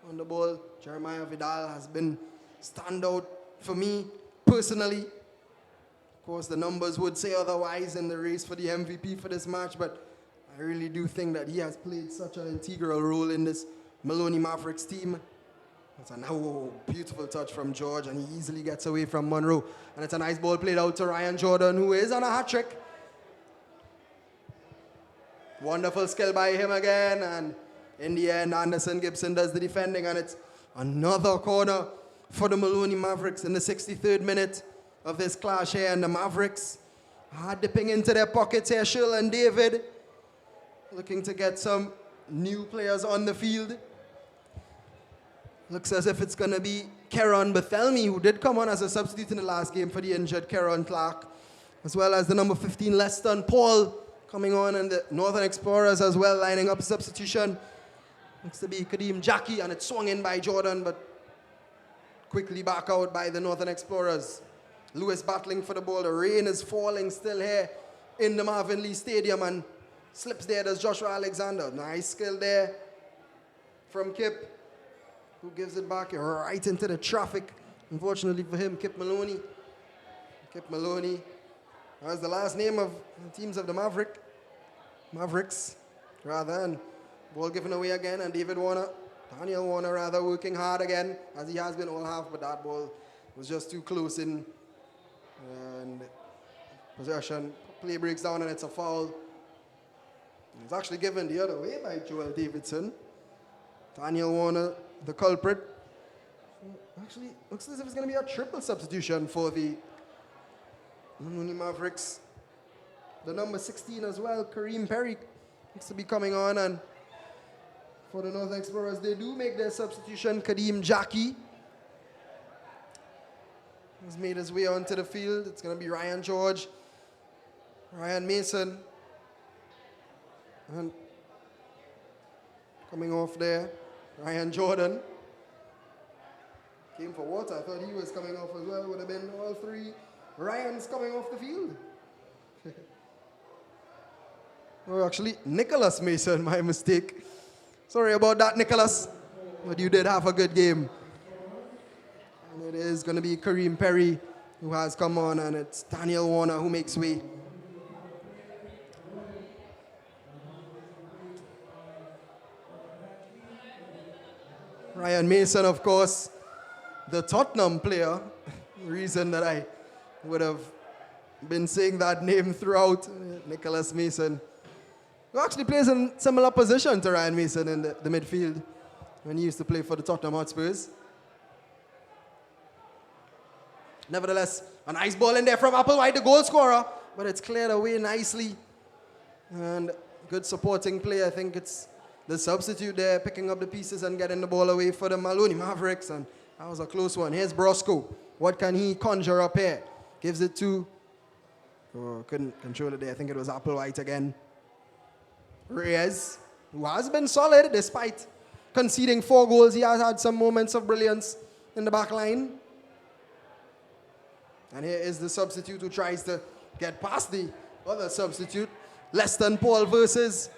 on the ball, Jeremiah Vidal, has been standout for me personally. Of course, the numbers would say otherwise in the race for the MVP for this match, but I really do think that he has played such an integral role in this Maloney Mavericks team. It's a now beautiful touch from George, and he easily gets away from Monroe. And it's a nice ball played out to Ryan Jordan, who is on a hat trick. Wonderful skill by him again, and in the end, Anderson Gibson does the defending, and it's another corner for the Maloney Mavericks in the 63rd minute of this clash here. And the Mavericks are dipping into their pockets here. Shirl and David looking to get some new players on the field. Looks as if it's going to be Keron Bethelmy, who did come on as a substitute in the last game for the injured Keron Clark, as well as the number 15, Leston Paul, coming on, and the Northern Explorers as well, lining up a substitution. Looks to be Kadeem Jackie, and it's swung in by Jordan, but quickly back out by the Northern Explorers. Lewis battling for the ball. The rain is falling still here in the Marvin Lee Stadium, and slips there. There's Joshua Alexander. Nice skill there from Kip, who gives it back right into the traffic. Unfortunately for him, Kip Maloney. Kip Maloney. That's the last name of the teams of the Mavericks, rather. And ball given away again, and Daniel Warner rather, working hard again, as he has been all half, but that ball was just too close in. And possession, play breaks down, and it's a foul. It's actually given the other way by Joel Davidson. Daniel Warner, the culprit. Actually, looks as if it's going to be a triple substitution for the Maloney Mavericks. The number 16 as well, Kareem Perry, looks to be coming on. And for the Northern Explorers, they do make their substitution. Kadeem Jackie has made his way onto the field. It's going to be Ryan George, Ryan Mason, and coming off there, Ryan Jordan. Came for water. I thought he was coming off as well. Would have been all three Ryans coming off the field. Oh, actually, Nicholas Mason, my mistake. Sorry about that, Nicholas. But you did have a good game. And it is going to be Kareem Perry who has come on, and it's Daniel Warner who makes way. Ryan Mason, of course, the Tottenham player. The reason that I would have been saying that name throughout, Nicholas Mason, who actually plays in similar position to Ryan Mason in the midfield when he used to play for the Tottenham Hotspurs. Nevertheless, a nice ball in there from Applewhite, the goal scorer, but it's cleared away nicely. And good supporting play. I think it's the substitute there picking up the pieces and getting the ball away for the Maloney Mavericks. And that was a close one. Here's Brosco. What can he conjure up here? Gives it to, couldn't control it there. I think it was Applewhite again. Reyes, who has been solid despite conceding 4 goals. He has had some moments of brilliance in the back line. And here is the substitute who tries to get past the other substitute. Leston Paul versus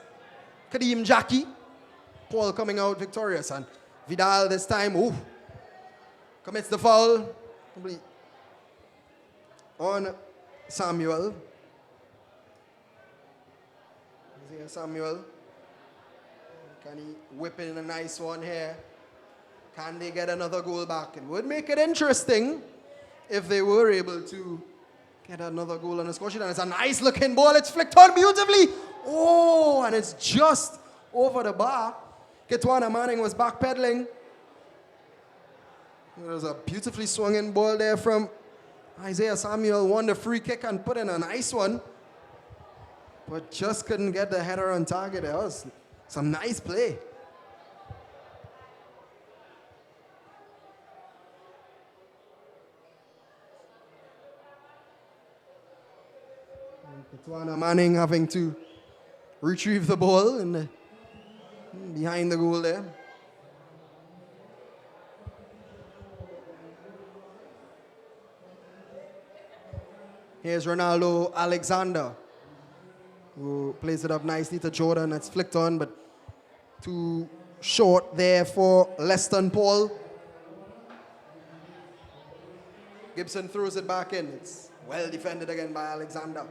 Kadeem Jackie. Paul coming out victorious, and Vidal this time, commits the foul on Samuel. Samuel, can he whip in a nice one here? Can they get another goal back? It would make it interesting if they were able to get another goal on the score sheet. And it's a nice looking ball. It's flicked on beautifully. Oh, and it's just over the bar. Kitwana Manning was backpedaling. There was a beautifully swung in ball there from Isaiah Samuel. Won the free kick and put in a nice one, but just couldn't get the header on target. That was some nice play. Kitwana Manning having to retrieve the ball in behind the goal there. Here's Ronaldo Alexander, who plays it up nicely to Jordan. That's flicked on, but too short there for Leston Paul. Gibson throws it back in. It's well defended again by Alexander.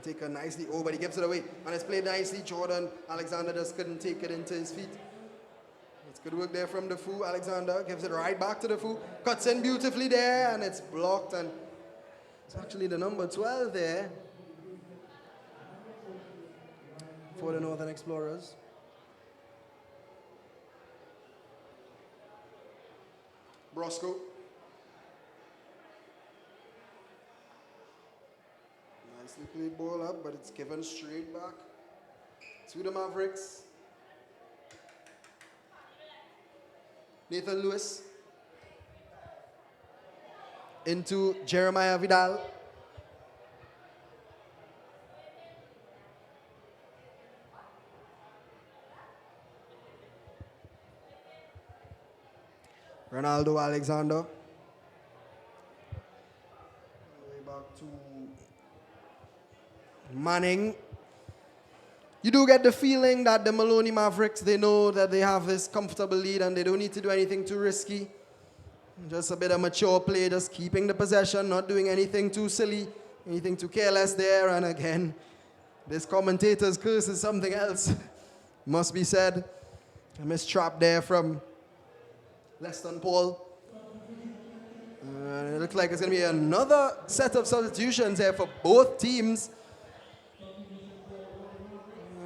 Taken nicely. But he gives it away. And it's played nicely. Jordan Alexander just couldn't take it into his feet. It's Good work there from the Foo. Alexander gives it right back to the Foo. Cuts in beautifully there, and it's blocked. And it's actually the number 12 there for the Northern Explorers. Brosco. Nicely played ball up, but it's given straight back to the Mavericks. Nathan Lewis into Jeremiah Vidal. Ronaldo Alexander. Way back to Manning. You do get the feeling that the Maloney Mavericks, they know that they have this comfortable lead and they don't need to do anything too risky. Just a bit of mature play, just keeping the possession, not doing anything too silly, anything too careless there. And again, this commentator's curse is something else, must be said. A missed trap there from Leston Paul. It looks like it's going to be another set of substitutions here for both teams.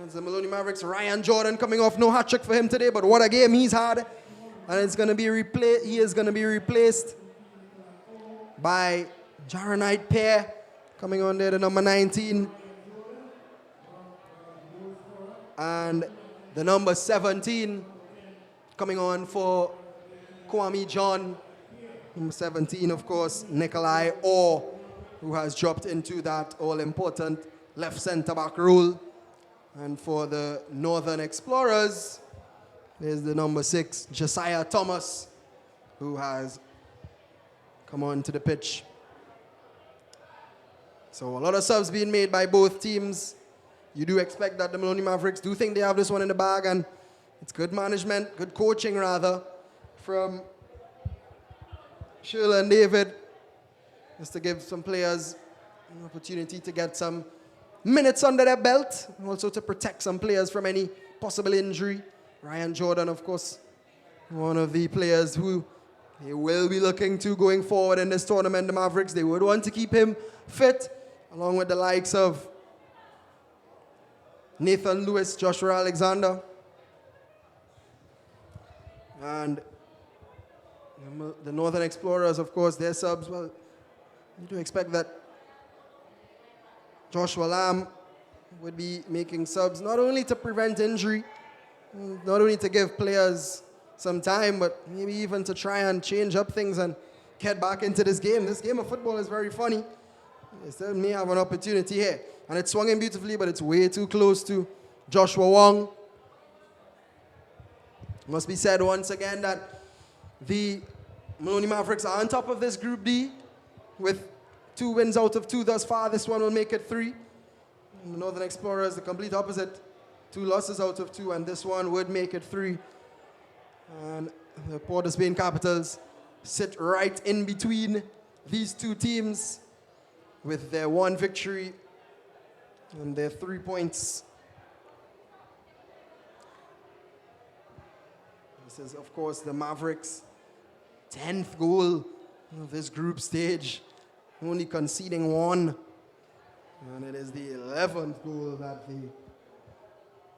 It's the Maloney Mavericks, Ryan Jordan coming off, no hat trick for him today, but what a game he's had. And it's going to be he is going to be replaced by Jaronite Pear coming on there, the number 19. And the number 17 coming on for Kwame John. Number 17, of course, Nikolai Orr, who has dropped into that all-important left centre-back role. And for the Northern Explorers, there's the number 6, Josiah Thomas, who has come onto the pitch. So a lot of subs being made by both teams. You do expect that the Maloney Mavericks do think they have this one in the bag, and it's good management, good coaching rather, from Shirley and David, just to give some players an opportunity to get some minutes under their belt, and also to protect some players from any possible injury. Ryan Jordan, of course, one of the players who they will be looking to going forward in this tournament, the Mavericks. They would want to keep him fit, along with the likes of Nathan Lewis, Joshua Alexander. And the Northern Explorers, of course, their subs, well, you do expect that Joshua Lamb would be making subs, not only to prevent injury, not only to give players some time, but maybe even to try and change up things and get back into this game. This game of football is very funny. They still may have an opportunity here. And it's swung in beautifully, but it's way too close to Joshua Wong. Must be said once again that the Maloney Mavericks are on top of this Group D with 2 wins out of 2 thus far. This one will make it 3. And the Northern Explorers, the complete opposite. 2 losses out of 2, and this one would make it 3. And the Port of Spain Capitals sit right in between these 2 teams with their 1 victory and their 3 points. This is, of course, the Mavericks' 10th goal of this group stage, only conceding 1. And it is the 11th goal that the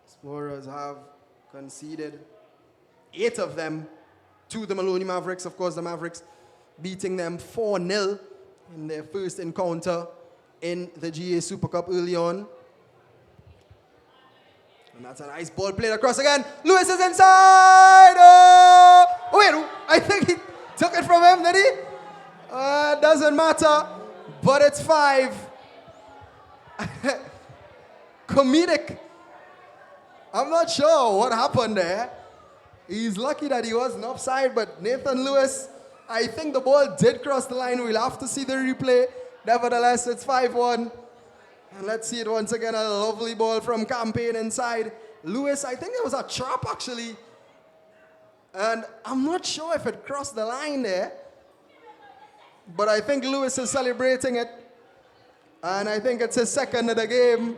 Explorers have conceded. 8 of them to the Maloney Mavericks. Of course, the Mavericks beating them 4-0 in their first encounter in the GA Super Cup early on. And that's a nice ball played across again. Lewis is inside! Oh, wait, I think he took it from him, did he? Doesn't matter, but it's 5. Comedic. I'm not sure what happened there. He's lucky that he wasn't offside, but Nathan Lewis, I think the ball did cross the line. We'll have to see the replay. Nevertheless, it's 5-1. And let's see it once again. A lovely ball from Campaign inside. Lewis, I think it was a trap actually. And I'm not sure if it crossed the line there. But I think Lewis is celebrating it. And I think it's his 2nd of the game.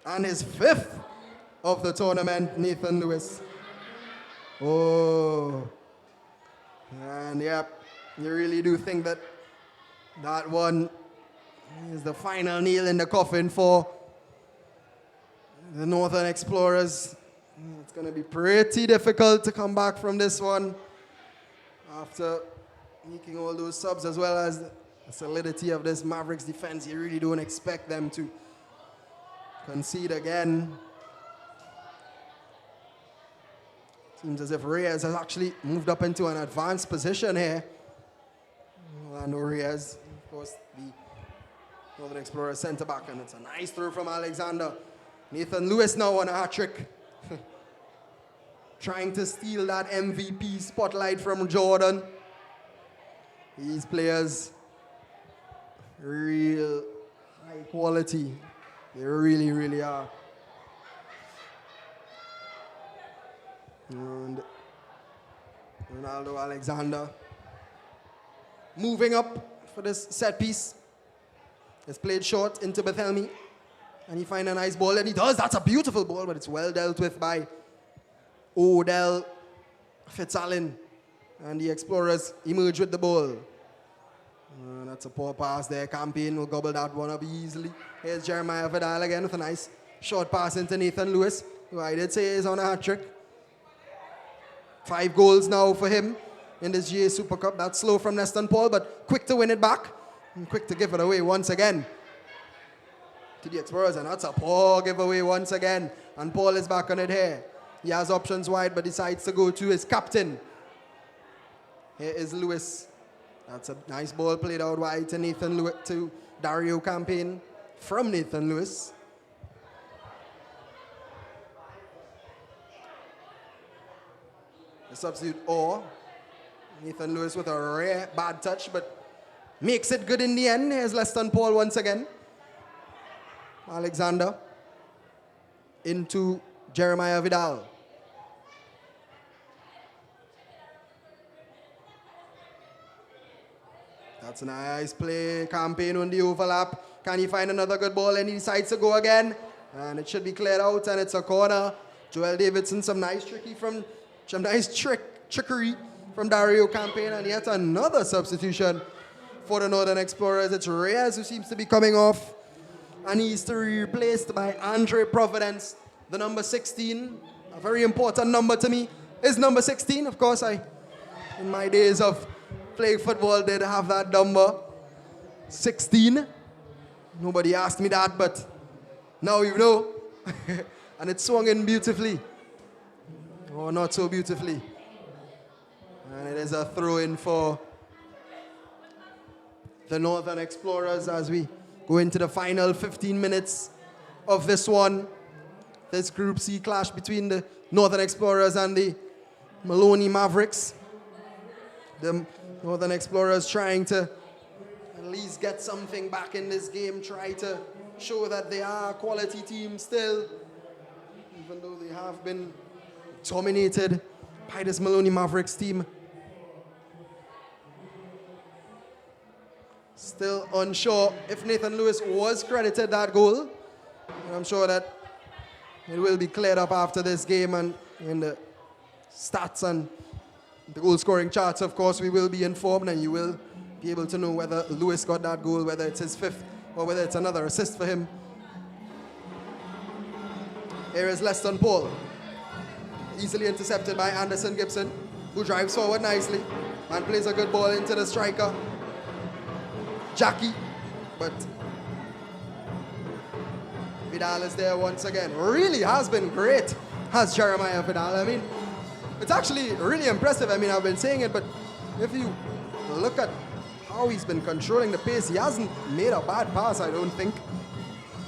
And his 5th of the tournament, Nathan Lewis. Oh. And yep, you really do think that that one is the final nail in the coffin for the Northern Explorers. It's going to be pretty difficult to come back from this one after making all those subs, as well as the solidity of this Mavericks defense. You really don't expect them to concede again. Seems as if Reyes has actually moved up into an advanced position here. Orlando Reyes, of course, the Northern Explorers centre back, and it's a nice throw from Alexander. Nathan Lewis now on a hat-trick. Trying to steal that MVP spotlight from Jordan. These players, real high quality. They really, really are. And Ronaldo Alexander moving up for this set piece. It's played short into Bethelmy. And he finds a nice ball, and he does. That's a beautiful ball, but it's well dealt with by Odell Fitzallen. And the Explorers emerge with the ball. That's a poor pass there. Campaign will gobble that one up easily. Here's Jeremiah Vidal again with a nice short pass into Nathan Lewis, who I did say is on a hat-trick. 5 goals now for him in this GA Super Cup. That's slow from Neston Paul, but quick to win it back. And quick to give it away once again to the Explorers. And that's a poor giveaway once again. And Paul is back on it here. He has options wide, but decides to go to his captain. Here is Lewis. That's a nice ball played out wide to Nathan Lewis, to Dario Campaign from Nathan Lewis. The substitute or Nathan Lewis with a rare bad touch, but makes it good in the end. Here's Leston Paul once again. Alexander into Jeremiah Vidal. That's a nice play. Campaign on the overlap. Can he find another good ball? And he decides to go again. And it should be cleared out, and it's a corner. Joel Davidson, some nice trickery from Dario Campaign, and yet another substitution for the Northern Explorers. It's Reyes who seems to be coming off, and he's to be replaced by Andre Providence, the number 16. A very important number to me is number 16. Of course, I, in my days of playing football, did have that number 16. Nobody asked me that, but now you know. And it swung in beautifully. Or not so beautifully. And it is a throw-in for the Northern Explorers as we go into the final 15 minutes of this one. This Group C clash between the Northern Explorers and the Maloney Mavericks. The Northern Explorers trying to at least get something back in this game, try to show that they are a quality team still, even though they have been dominated by this Maloney Mavericks team. Still unsure if Nathan Lewis was credited that goal. And I'm sure that it will be cleared up after this game, and in the stats and the goal scoring charts, of course, we will be informed, and you will be able to know whether Lewis got that goal, whether it's his 5th or whether it's another assist for him. Here is Leston Paul. Easily intercepted by Anderson Gibson, who drives forward nicely and plays a good ball into the striker, Jackie. But Vidal is there once again. Really has been great, has Jeremiah Vidal. I mean, it's actually really impressive. I mean, I've been saying it, but if you look at how he's been controlling the pace, he hasn't made a bad pass, I don't think.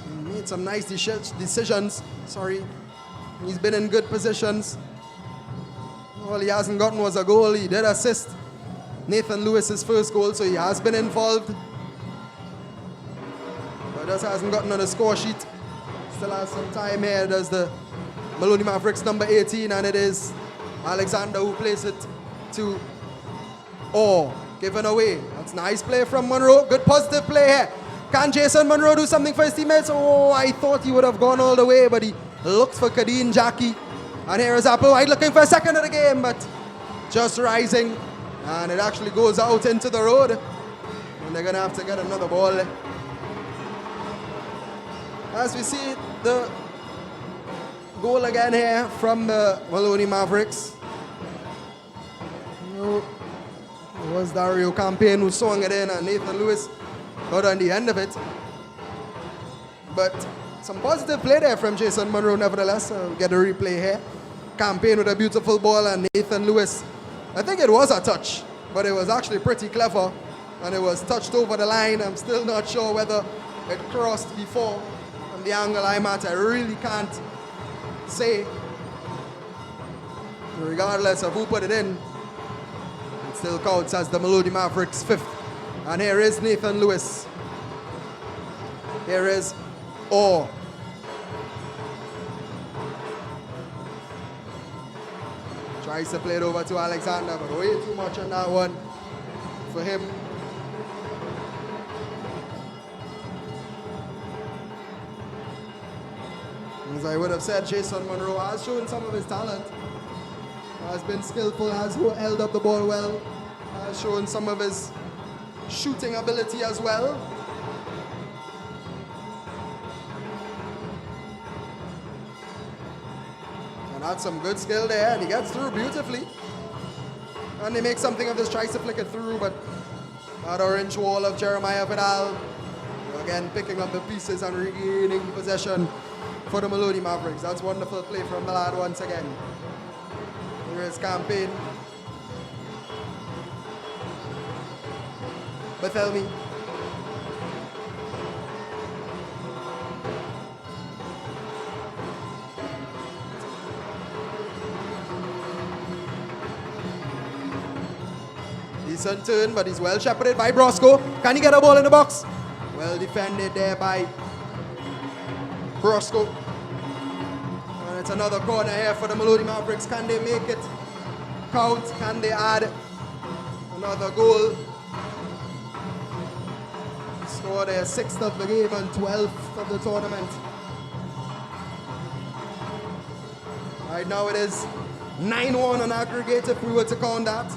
He made some nice decisions. He's been in good positions. All he hasn't gotten was a goal. He did assist Nathan Lewis's first goal, so he has been involved. But just hasn't gotten on the score sheet. Still has some time here. There's the Maloney Mavericks number 18, and it is Alexander who plays it to Orr. Given away. That's nice play from Monroe. Good positive play here. Can Jason Monroe do something for his teammates? Oh, I thought he would have gone all the way, but he looked for Kadeen Jackie. And here is Applewhite looking for a second of the game, but just rising. And it actually goes out into the road. And they're going to have to get another ball. As we see the goal again here from the Maloney Mavericks. It was Dario Campaign who swung it in, and Nathan Lewis got on the end of it. But some positive play there from Jason Monroe nevertheless. Get a replay here. Campaign with a beautiful ball, and Nathan Lewis, I think it was a touch, but it was actually pretty clever, and it was touched over the line. I'm still not sure whether it crossed before. From the angle I'm at, I really can't say. Regardless of who put it in, it still counts as the Maloney Mavericks' fifth. And here is Nathan Lewis. Here is Orr. Tries to play it over to Alexander, but way too much on that one for him. As I would have said, Jason Monroe has shown some of his talent. Has been skillful, has held up the ball well, has shown some of his shooting ability as well. And that's some good skill there, and he gets through beautifully. And they make something of this, tries to flick it through, but that orange wall of Jeremiah Vidal, again picking up the pieces and regaining possession for the Maloney Mavericks. That's wonderful play from the lad once again. Here is Campaign. Barthelemy. Decent turn, but he's well shepherded by Brosco. Can he get a ball in the box? Well defended there by Brosco. And it's another corner here for the Maloney Mavericks. Can they make it count? Can they add another goal? Score their 6th of the game and 12th of the tournament. Right now it is 9-1 on aggregate if we were to count that.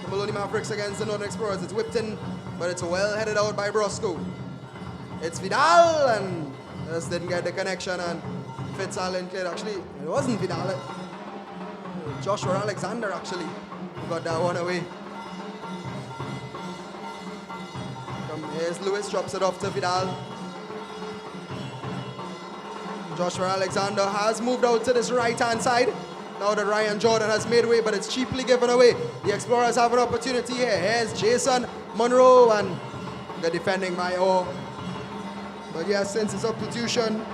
The Maloney Mavericks against the Northern Explorers. It's whipped in, but it's well headed out by Brosco. It's Vidal, and just didn't get the connection, and Fitzallen cleared. Actually, it wasn't Vidal. Joshua Alexander actually got that one away. Here's Lewis, drops it off to Vidal. Joshua Alexander has moved out to this right-hand side. Now that Ryan Jordan has made way, but it's cheaply given away. The Explorers have an opportunity here. Here's Jason Monroe, and the defending by Orr. But yes, since his substitution,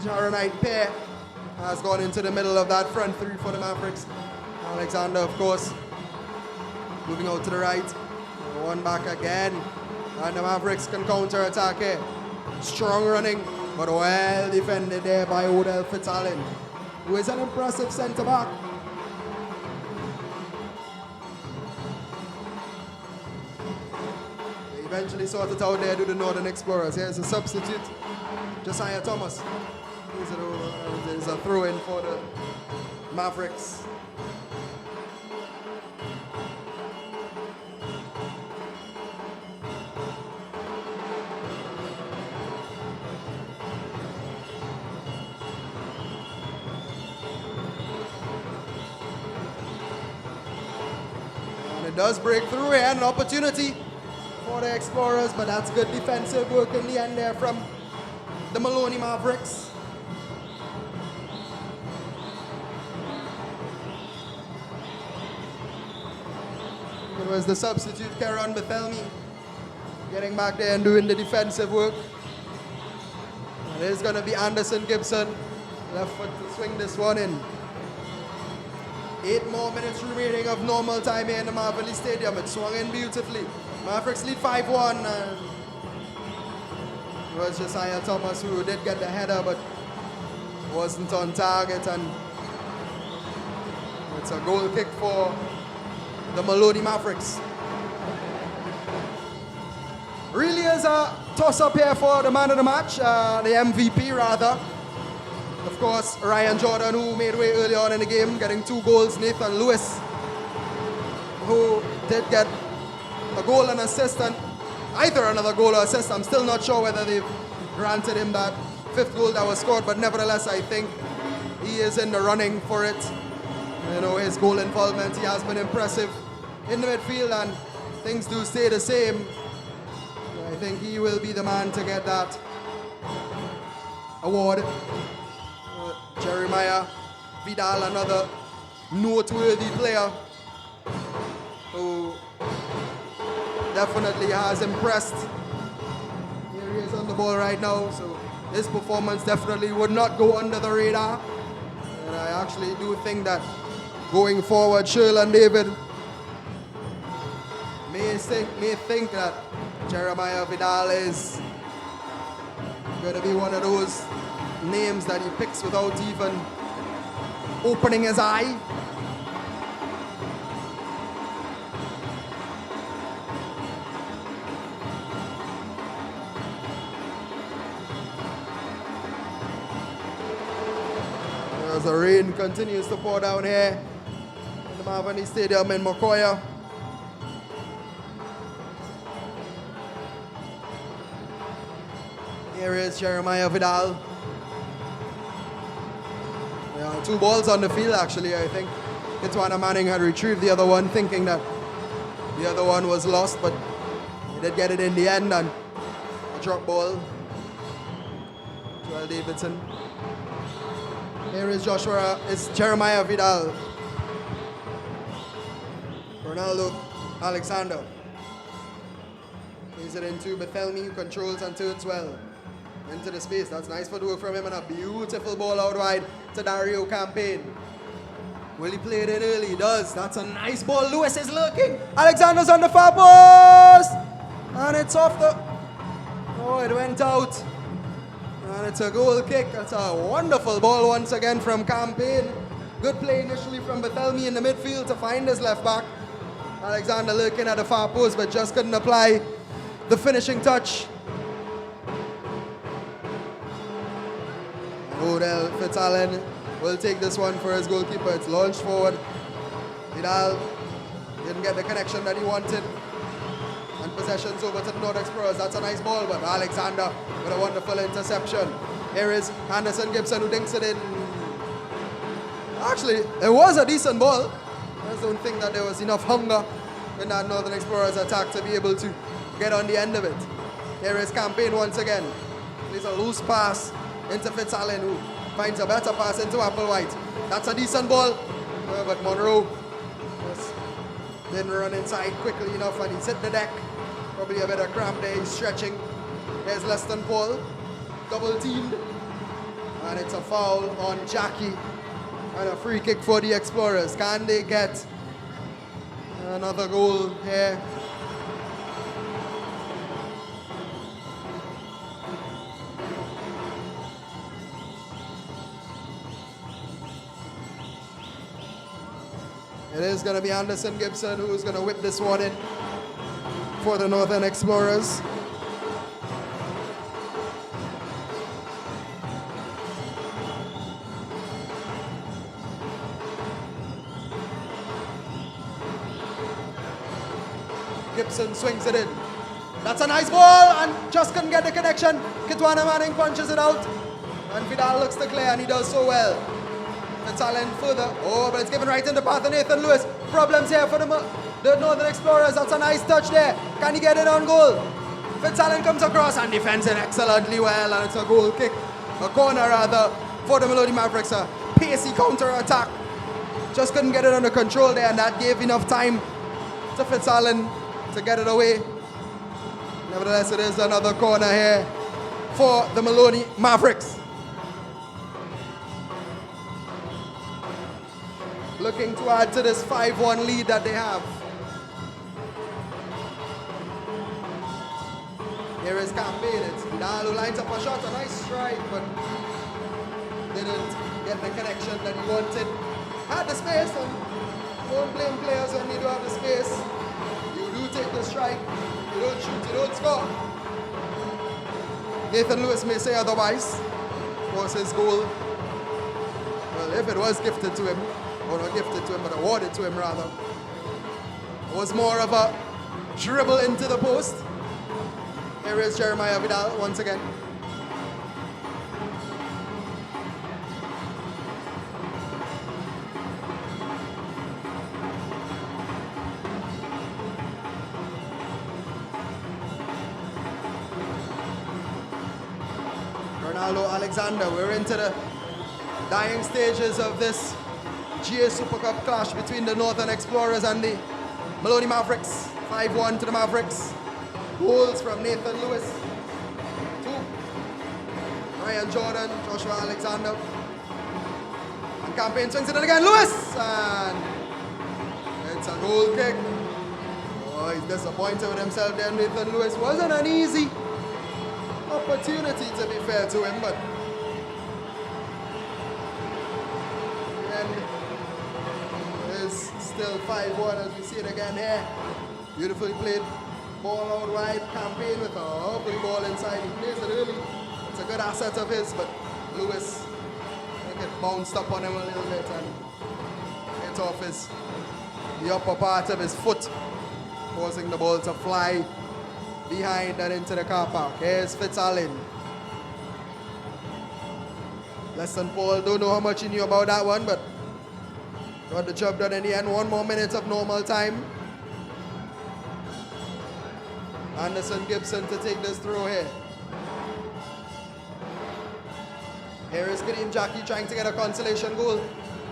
Jaronite pair has gone into the middle of that front three for the Mavericks. Alexander, of course, moving out to the right. One back again. And the Mavericks can counter-attack here. Strong running, but well defended there by Odell Fitzallen, who is an impressive centre-back. They eventually sort it out there to the Northern Explorers. Here's a substitute, Josiah Thomas. There's a throw-in for the Mavericks. It does break through here, an opportunity for the Explorers, but that's good defensive work in the end there from the Maloney Mavericks. It was the substitute, Keron Barthelemy, getting back there and doing the defensive work. And it is going to be Anderson Gibson, left foot to swing this one in. 8 more minutes remaining of normal time here in the Mavericks Stadium. It swung in beautifully. Mavericks lead 5-1. It was Josiah Thomas who did get the header, but wasn't on target. And it's a goal kick for the Maloney Mavericks. Really is a toss-up here for the man of the match, the MVP rather. Of course, Ryan Jordan, who made way early on in the game, getting 2 goals. Nathan Lewis, who did get a goal and assist, and either another goal or assist. I'm still not sure whether they've granted him that 5th goal that was scored, but nevertheless, I think he is in the running for it. You know, his goal involvement, he has been impressive in the midfield, and things do stay the same. I think he will be the man to get that award. Jeremiah Vidal, another noteworthy player who definitely has impressed. Here he is on the ball right now, so his performance definitely would not go under the radar. And I actually do think that going forward, Shirley and David may think that Jeremiah Vidal is going to be one of those names that he picks without even opening his eye. As the rain continues to pour down here in the Maloney Stadium in Mokoya. Here is Jeremiah Vidal. There are 2 balls on the field actually. I think Kitwana Manning had retrieved the other one, thinking that the other one was lost, but he did get it in the end, and a drop ball. Joel Davidson. Here is Jeremiah Vidal. Ronaldo Alexander. Plays it into Bethelmy, who controls and turns well into the space. That's nice footwork from him, and a beautiful ball out wide to Dario Campaign. Will he play it in early? He does. That's a nice ball. Lewis is lurking. Alexander's on the far post, and it's off the... Oh, it went out. And it's a goal kick. That's a wonderful ball once again from Campaign. Good play initially from Bethelmy in the midfield to find his left back. Alexander lurking at the far post, but just couldn't apply the finishing touch. Odell Fitzallen will take this one for his goalkeeper. It's launched forward. Vidal didn't get the connection that he wanted. And possessions over to the North Explorers. That's a nice ball, but Alexander with a wonderful interception. Here is Anderson Gibson, who dinks it in. Actually, it was a decent ball. I just don't think that there was enough hunger in that Northern Explorers attack to be able to get on the end of it. Here is Campaign once again. Plays a loose pass into Fitzallen, who finds a better pass into Applewhite. That's a decent ball, but Monroe just didn't run inside quickly enough, and he's hit the deck. Probably a bit of cramp there, he's stretching. There's Leston Paul, double teamed, and it's a foul on Jackie, and a free kick for the Explorers. Can they get another goal here? It is going to be Anderson Gibson who's going to whip this one in for the Northern Explorers. Gibson swings it in. That's a nice ball, and just couldn't get the connection. Kitwana Manning punches it out, and Vidal looks to clear, and he does so well. Fitzallen further. Oh, but it's given right in the path of Nathan Lewis. Problems here for the Northern Explorers. That's a nice touch there. Can he get it on goal? Fitzallen comes across and defends it excellently well, and it's a goal kick. A corner rather for the Maloney Mavericks. A pacey counter attack. Just couldn't get it under control there, and that gave enough time to Fitzallen to get it away. Nevertheless, it is another corner here for the Maloney Mavericks. Looking to add to this 5-1 lead that they have. Here is Campaign. It's Vidal who lines up a shot, a nice strike, but didn't get the connection that he wanted. Had the space, and don't blame players when you do have the space. You do take the strike, you don't shoot, you don't score. Nathan Lewis may say otherwise. Of course, his goal if it was gifted to him, or not gifted to him, but awarded to him rather, it was more of a dribble into the post. Here is Jeremiah Vidal once again. Ronaldo Alexander, we're into the dying stages of this GA Super Cup clash between the Northern Explorers and the Maloney Mavericks. 5-1 to the Mavericks. Goals from Nathan Lewis. 2. Ryan Jordan, Joshua Alexander. And Campaign swings it in again. Lewis! And it's a goal kick. Oh, he's disappointed with himself there. Nathan Lewis wasn't an easy opportunity, to be fair to him, but it's still 5-1 as we see it again here. Beautifully played ball out wide. Campaign with a ugly ball inside. He plays it early. It's a good asset of his, but Lewis, I think it bounced up on him a little bit and hit off the upper part of his foot, causing the ball to fly behind and into the car park. Here's Fitzallen. Lesson Paul, don't know how much he knew about that one, but got the job done in the end. 1 more minute of normal time. Anderson Gibson to take this throw here. Here is Kareem Jackie trying to get a consolation goal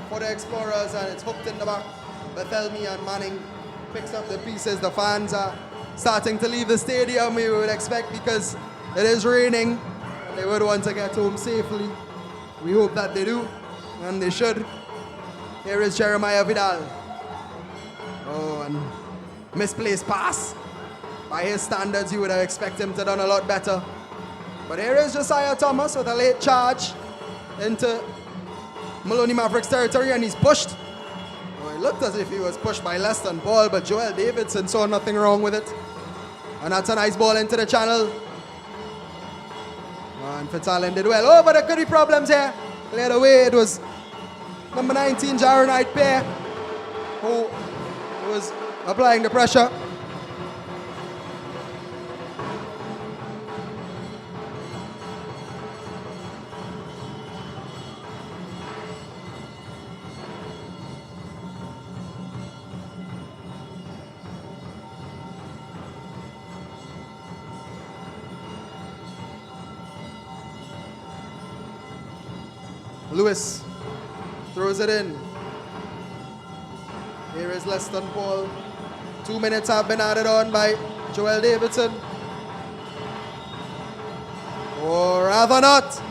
for the Explorers, and it's hooked in the back. Bethelmy and Manning picks up the pieces. The fans are starting to leave the stadium, we would expect, because it is raining and they would want to get home safely. We hope that they do, and they should. Here is Jeremiah Vidal. Oh, and misplaced pass. By his standards, you would have expected him to have done a lot better. But here is Josiah Thomas with a late charge into Maloney Mavericks territory, and he's pushed. Well, it looked as if he was pushed by Leston Paul, but Joel Davidson saw nothing wrong with it. And that's a nice ball into the channel. And Fitzallen did well. Oh, but there could be problems here. Cleared away. It was number 19, Jaron Hyde-Pair, who was applying the pressure. Lewis throws it in. Here is Leston Paul. 2 minutes have been added on by Joel Davidson. Or rather not.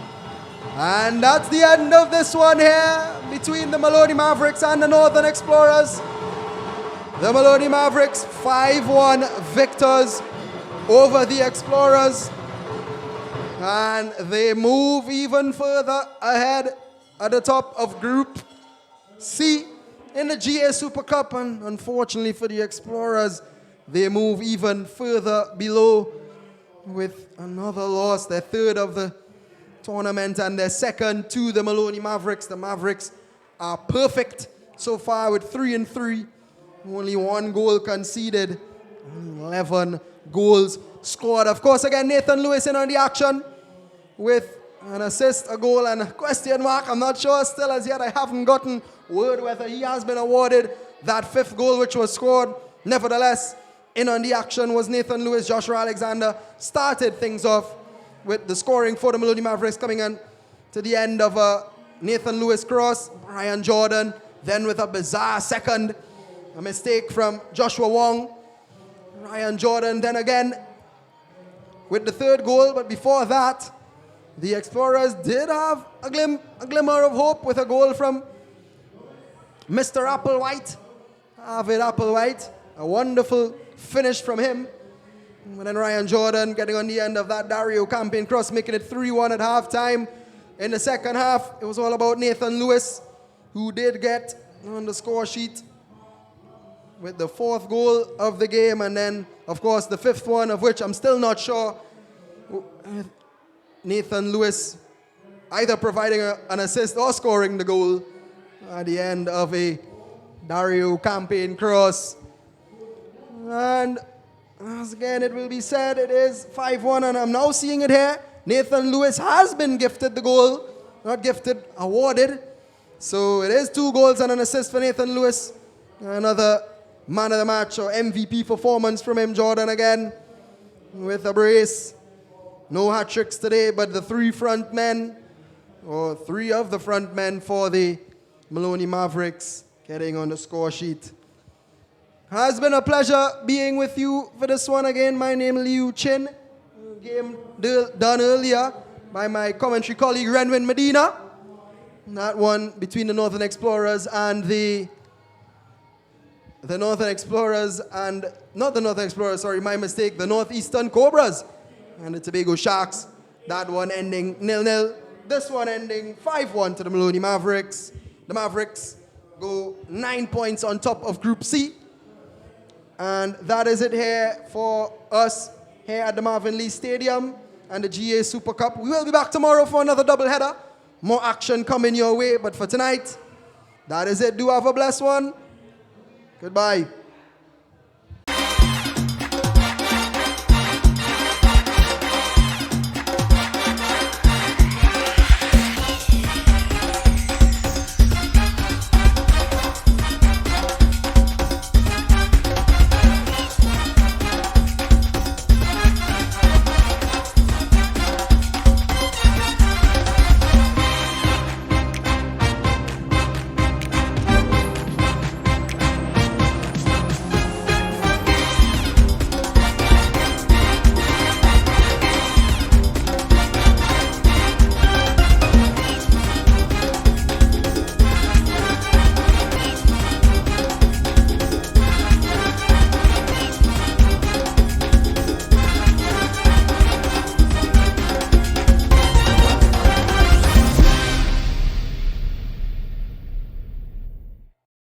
And that's the end of this one here between the Maloney Mavericks and the Northern Explorers. The Maloney Mavericks 5-1 victors over the Explorers. And they move even further ahead at the top of Group C in the GA Super Cup. And unfortunately for the Explorers, they move even further below with another loss, their third of the tournament and their second to the Maloney Mavericks. The Mavericks are perfect so far with 3-3. Only 1 goal conceded, 11 goals scored. Of course, again, Nathan Lewis in on the action with an assist, a goal, and a question mark. I'm not sure still as yet. I haven't gotten word whether he has been awarded that 5th goal which was scored. Nevertheless, in on the action was Nathan Lewis. Joshua Alexander started things off with the scoring for the Maloney Mavericks, coming in to the end of a Nathan Lewis cross. Ryan Jordan then with a bizarre second, a mistake from Joshua Wong. Ryan Jordan then again with the 3rd goal, but before that, the Explorers did have a glimmer of hope with a goal from Mr. Applewhite, Harvard Applewhite. A wonderful finish from him. And then Ryan Jordan getting on the end of that Dario Campaign cross, making it 3-1 at halftime. In the second half, it was all about Nathan Lewis, who did get on the score sheet with the 4th goal of the game. And then, of course, the 5th one, of which I'm still not sure. Nathan Lewis either providing an assist or scoring the goal. at the end of a Dario campaign cross. And as again it will be said, it is 5-1, and I'm now seeing it here. Nathan Lewis has been gifted the goal. Not gifted, awarded. So it is 2 goals and an assist for Nathan Lewis. Another man of the match or MVP performance from him. Jordan again with a brace. No hat tricks today, but the 3 front men, or 3 of the front men for the Maloney Mavericks getting on the score sheet. Has been a pleasure being with you for this one again. My name is Liu Chin. Game done earlier by my commentary colleague Renwin Medina. That one between the Northern Explorers and the Northern Explorers and, not the Northern Explorers, sorry, my mistake, the Northeastern Cobras and the Tobago Sharks. That one ending 0-0. This one ending 5-1 to the Maloney Mavericks. The Mavericks go 9 points on top of Group C. And that is it here for us here at the Marvin Lee Stadium and the GA Super Cup. We will be back tomorrow for another doubleheader. More action coming your way. But for tonight, that is it. Do have a blessed one. Goodbye.